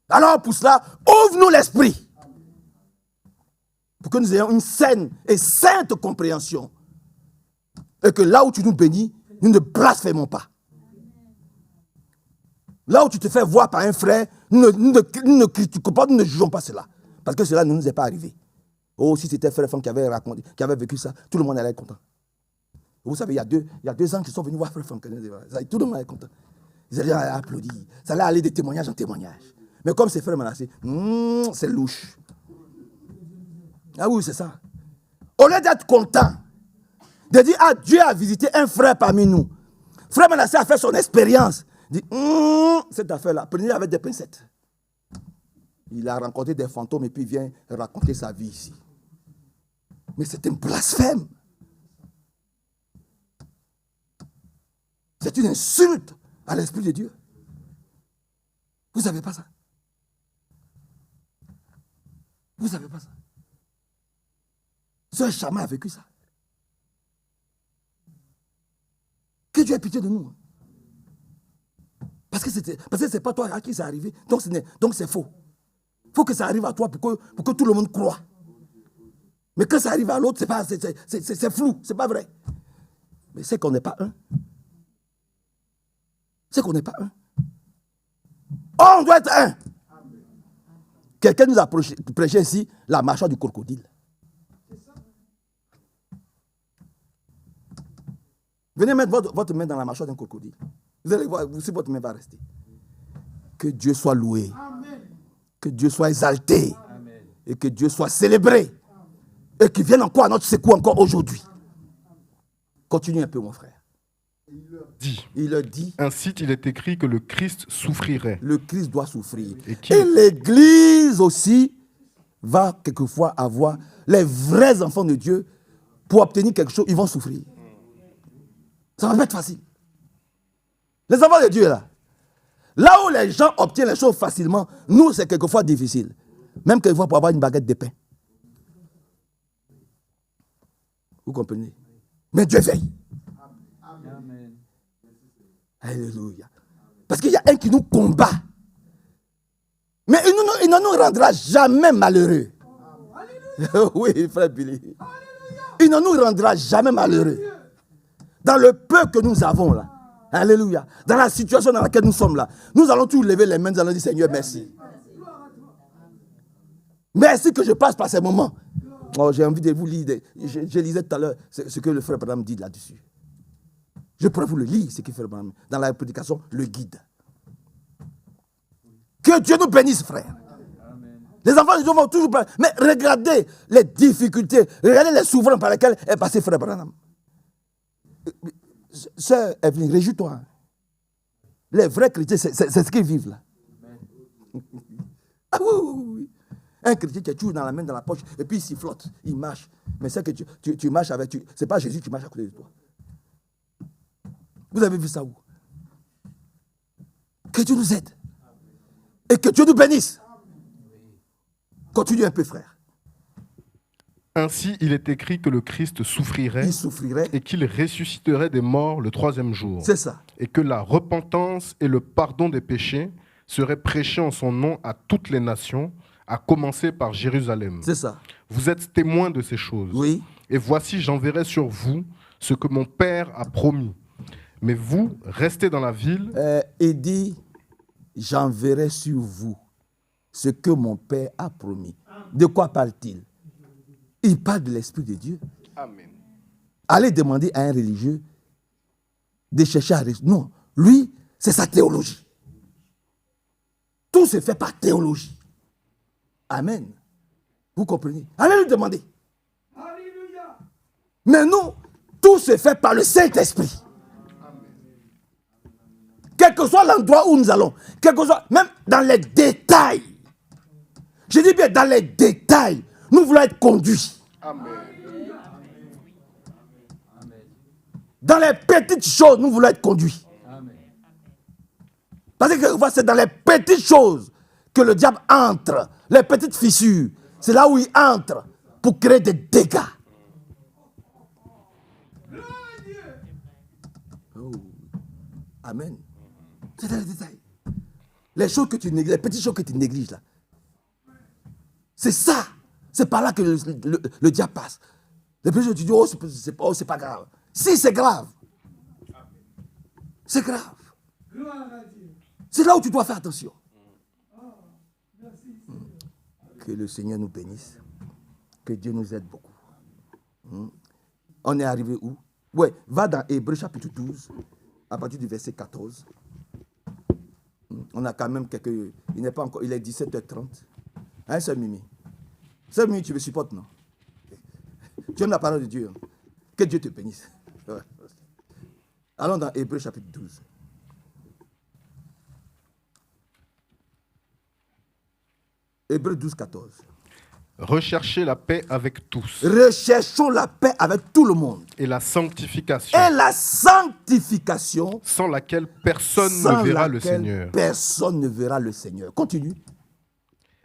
Alors pour cela, ouvre-nous l'esprit pour que nous ayons une saine et sainte compréhension et que là où tu nous bénis, nous ne blasphémons pas. Là où tu te fais voir par un frère, nous ne critiquons pas, nous ne jugeons pas cela. Parce que cela ne nous est pas arrivé. Oh, si c'était frère Franck qui avait raconté, qui avait vécu ça, tout le monde allait être content. Vous savez, il y a deux ans qui sont venus voir frère Franck. Tout le monde allait être content. Ils allaient applaudir. Ça allait aller de témoignage en témoignage. Mais comme c'est frère Manassé, c'est louche. Ah oui, c'est ça. Au lieu d'être content, de dire, ah, Dieu a visité un frère parmi nous. Frère Manassé a fait son expérience. Il dit, cette affaire-là, prenez avec des pincettes. Il a rencontré des fantômes et puis il vient raconter sa vie ici. Mais c'est un blasphème. C'est une insulte à l'Esprit de Dieu. Vous ne savez pas ça? Vous ne savez pas ça? Ce chaman a vécu ça. Que Dieu ait pitié de nous. Parce que ce n'est pas toi à qui c'est arrivé. Donc c'est faux. Il faut que ça arrive à toi pour que tout le monde croit. Mais quand ça arrive à l'autre, c'est flou, c'est pas vrai. Mais c'est qu'on n'est pas un. C'est qu'on n'est pas un. On doit être un. Quelqu'un nous a prêché ici la mâchoire du crocodile. Venez mettre votre main dans la mâchoire d'un crocodile. Vous allez voir, si votre main va rester. Que Dieu soit loué. Amen. Que Dieu soit exalté. Amen. Et que Dieu soit célébré. Et qu'il vienne encore à notre secours encore aujourd'hui. Continue un peu, mon frère. Il leur dit. Ainsi, il est écrit que le Christ souffrirait. Le Christ doit souffrir. Et l'Église aussi va quelquefois avoir les vrais enfants de Dieu pour obtenir quelque chose, ils vont souffrir. Ça va pas être facile. Les enfants de Dieu, là où les gens obtiennent les choses facilement, nous, c'est quelquefois difficile. Même quelquefois pour avoir une baguette de pain. Vous comprenez? Mais Dieu veille. Amen. Alléluia. Parce qu'il y a un qui nous combat. Mais il ne nous rendra jamais malheureux. Oui, frère Billy. Il ne nous rendra jamais malheureux. Dans le peu que nous avons là. Alléluia. Dans la situation dans laquelle nous sommes là. Nous allons tous lever les mains, nous allons dire Seigneur, merci. Merci que je passe par ces moments. Oh, j'ai envie de vous lire. Je lisais tout à l'heure ce que le frère Branham dit là-dessus. Je pourrais vous le lire, ce qu'il fait dans la prédication, le guide. Que Dieu nous bénisse, frère. Amen. Les enfants de Dieu vont toujours parler. Mais regardez les difficultés, regardez les souffrances par lesquelles est passé frère Branham. Sœur Evelyne, réjouis-toi. Les vrais chrétiens, c'est ce qu'ils vivent là. Ah oui. Un chrétien qui est toujours dans la main, dans la poche, et puis il s'y flotte, il marche. Mais c'est que tu marches avec... C'est pas Jésus qui marche à côté de toi. Vous avez vu ça où? Que Dieu nous aide. Et que Dieu nous bénisse. Continue un peu, frère. Ainsi, il est écrit que le Christ souffrirait, et qu'il ressusciterait des morts le 3e jour. C'est ça. Et que la repentance et le pardon des péchés seraient prêchés en son nom à toutes les nations, à commencer par Jérusalem. C'est ça. Vous êtes témoins de ces choses. Oui. Et voici, j'enverrai sur vous ce que mon Père a promis. Mais vous, restez dans la ville. Il dit, j'enverrai sur vous ce que mon Père a promis. De quoi parle-t-il? Il parle de l'Esprit de Dieu. Amen. Allez demander à un religieux de chercher à... Non, lui, c'est sa théologie. Tout se fait par théologie. Amen. Vous comprenez? Allez lui demander. Alléluia. Mais nous, tout se fait par le Saint-Esprit. Quel que soit l'endroit où nous allons, quel que soit, même dans les détails. Je dis bien dans les détails, nous voulons être conduits. Amen. Dans les petites choses, nous voulons être conduits. Amen. Parce que c'est dans les petites choses que le diable entre, les petites fissures. C'est là où il entre pour créer des dégâts. Oh. Amen. C'est dans les détails. Les choses que tu négliges, les petites choses que tu négliges là. C'est ça. C'est par là que le diable passe. Les petites choses, tu dis, c'est pas grave. Si, c'est grave. C'est grave. C'est là où tu dois faire attention. Que le Seigneur nous bénisse. Que Dieu nous aide beaucoup. On est arrivé où? Ouais, va dans Hébreux chapitre 12, à partir du verset 14. On a quand même quelques... Il n'est pas encore... Il est 17h30. Hein, c'est Mimi? C'est Mimi, tu me supportes, non? Tu aimes la parole de Dieu. Hein? Que Dieu te bénisse. Allons dans Hébreux chapitre 12. Hébreux 12, 14. Recherchez la paix avec tous. Recherchons la paix avec tout le monde. Et la sanctification. Et la sanctification. Sans laquelle personne ne verra le Seigneur. Personne ne verra le Seigneur. Continue.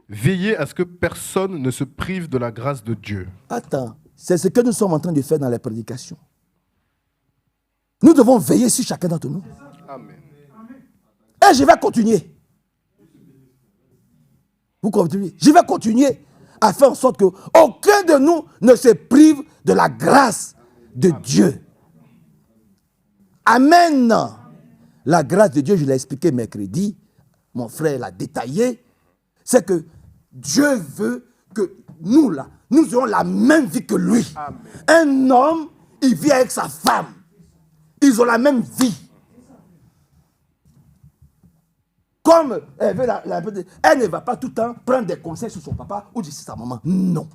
Veillez à ce que personne ne se prive de la grâce de Dieu. Attends, c'est ce que nous sommes en train de faire dans les prédications. Nous devons veiller sur chacun d'entre nous. Amen. Et je vais continuer. Vous continuez. Je vais continuer à faire en sorte que aucun de nous ne se prive de la grâce de Dieu. Amen. La grâce de Dieu, je l'ai expliqué mercredi, mon frère l'a détaillé, c'est que Dieu veut que nous, là, nous ayons la même vie que lui. Amen. Un homme, il vit avec sa femme. Ils ont la même vie. Comme elle ne va pas tout le temps prendre des conseils sur son papa ou sur sa maman. Non.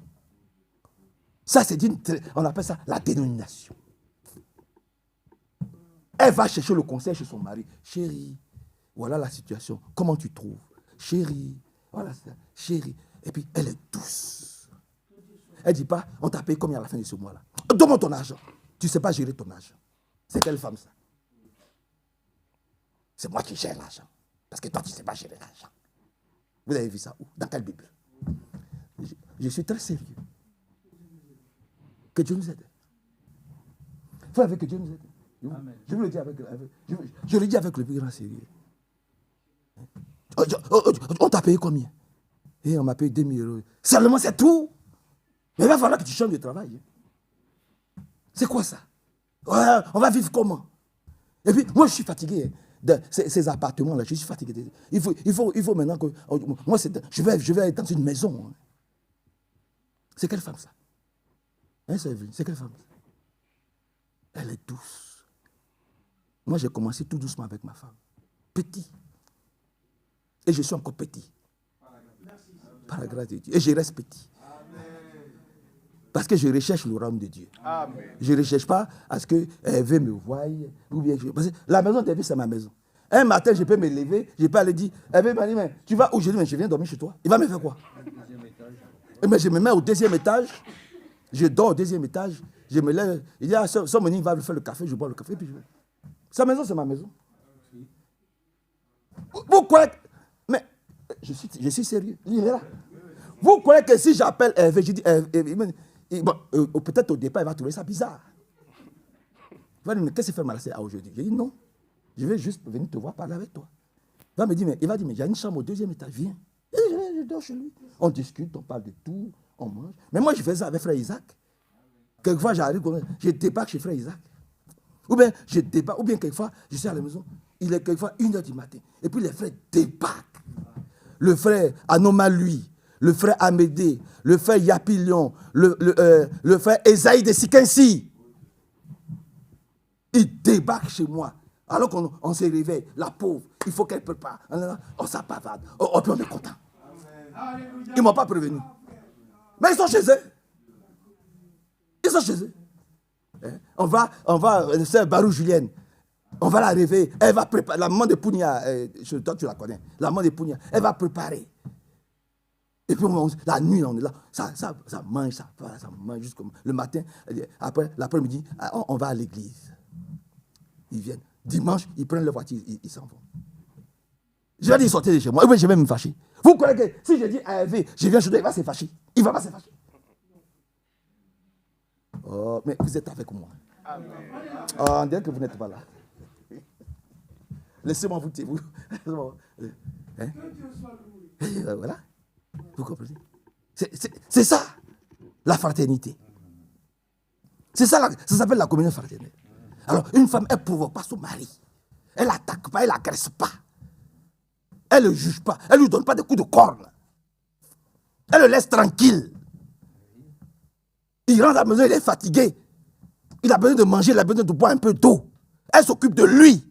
Ça, on appelle ça la dénomination. Elle va chercher le conseil chez son mari. Chérie, voilà la situation. Comment tu trouves? Chérie, voilà ça. Chérie. Et puis, elle est douce. Elle ne dit pas, on t'a payé combien à la fin de ce mois-là? Donne-moi ton argent. Tu ne sais pas gérer ton argent. C'est quelle femme ça? C'est moi qui gère l'argent. Parce que toi, tu ne sais pas gérer l'argent. Vous avez vu ça où? Dans quelle Bible? Je suis très sérieux. Que Dieu nous aide. Il faut avec que Dieu nous aide. Amen. Je vous le dis je le dis avec le plus grand sérieux. On t'a payé combien? Et on m'a payé 2 000 €. Seulement, c'est tout. Mais il va falloir que tu changes de travail. C'est quoi ça? Ouais, on va vivre comment? Et puis, moi, je suis fatigué de ces appartements-là. Je suis fatigué. Il faut maintenant que... Moi, je vais aller dans une maison. C'est quelle femme, ça? Hein, c'est quelle femme? Elle est douce. Moi, j'ai commencé tout doucement avec ma femme. Petit. Et je suis encore petit. Par la grâce de Dieu. Et je reste petit. Parce que je recherche le royaume de Dieu. Amen. Je ne recherche pas à ce qu'elle veut me voir. Ou bien parce que la maison de Dieu, c'est ma maison. Un matin, je peux me lever, je peux aller dire, elle veut me dire, mais tu vas où? Je dis, mais je viens dormir chez toi. Il va me faire quoi? Mais je me mets au 2e étage. Je dors au 2e étage. Je me lève. Il dit, Somoni va faire le café, je bois le café, puis je vais. Sa maison, c'est ma maison. Vous croyez que... Mais je suis sérieux. Il est là. Vous croyez que si j'appelle Hervé, je dis... peut-être au départ, il va trouver ça bizarre. Il va dire, mais qu'est-ce que fait Malassé aujourd'hui? Je dis, non. Je vais juste venir te voir, parler avec toi. Il va me dire, mais il y a une chambre au 2e étage, viens. Et je dors chez lui. On discute, on parle de tout, on mange. Mais moi, je fais ça avec frère Isaac. Quelquefois, j'arrive, je débarque chez frère Isaac. Ou bien, je débarque, ou bien quelquefois, je suis à la maison, il est quelquefois 1h du matin. Et puis les frères débarquent. Le frère Anomalui, le frère Amédée, le frère Yapilion, le frère Esaïe de Sikensi. Ils débarquent chez moi. Alors qu'on se réveille, la pauvre, il faut qu'elle prépare. On s'appavade. Oh, puis on est content. Ils ne m'ont pas prévenu. Mais ils sont chez eux. Ils sont chez eux. On va, c'est Barou Julienne. On va la réveiller. Elle va préparer. La maman de Pounia, toi tu la connais. La maman de Pounia, elle va préparer. Et puis la nuit, on est là. Ça mange, ça mange jusqu'au le matin. Après, l'après-midi, on va à l'église. Ils viennent. Dimanche, ils prennent leur voiture, ils s'en vont. Je vais dire sortir de chez moi. Je vais me fâcher. Vous croyez que si je dis à Hervé, je viens chez toi, il va se fâcher. Il ne va pas se fâcher. Oh, mais vous êtes avec moi. Amen. Oh, on dirait que vous n'êtes pas là. Laissez-moi vous. Hein? Voilà. Vous comprenez? C'est ça, la fraternité. C'est ça, ça s'appelle la communion fraternelle. Alors, une femme, elle ne provoque pas son mari. Elle n'attaque pas, elle n'agresse pas. Elle ne le juge pas. Elle ne lui donne pas des coups de corne. Elle le laisse tranquille. Il rentre à la maison, il est fatigué. Il a besoin de manger, il a besoin de boire un peu d'eau. Elle s'occupe de lui.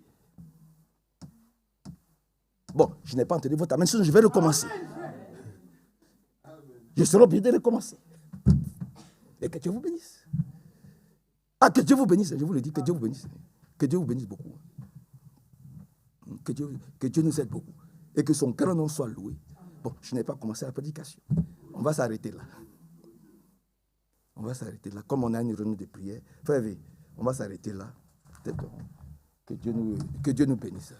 Bon, je n'ai pas entendu votre amen, sinon je vais recommencer. Je serai obligé de recommencer. Et que Dieu vous bénisse. Ah, que Dieu vous bénisse, je vous le dis, que Dieu vous bénisse. Que Dieu vous bénisse beaucoup. Que Dieu nous aide beaucoup. Et que son grand nom soit loué. Bon, je n'ai pas commencé la prédication. On va s'arrêter là. On va s'arrêter là. Comme on a une réunion de prière, frère, on va s'arrêter là. Que Dieu nous bénisse.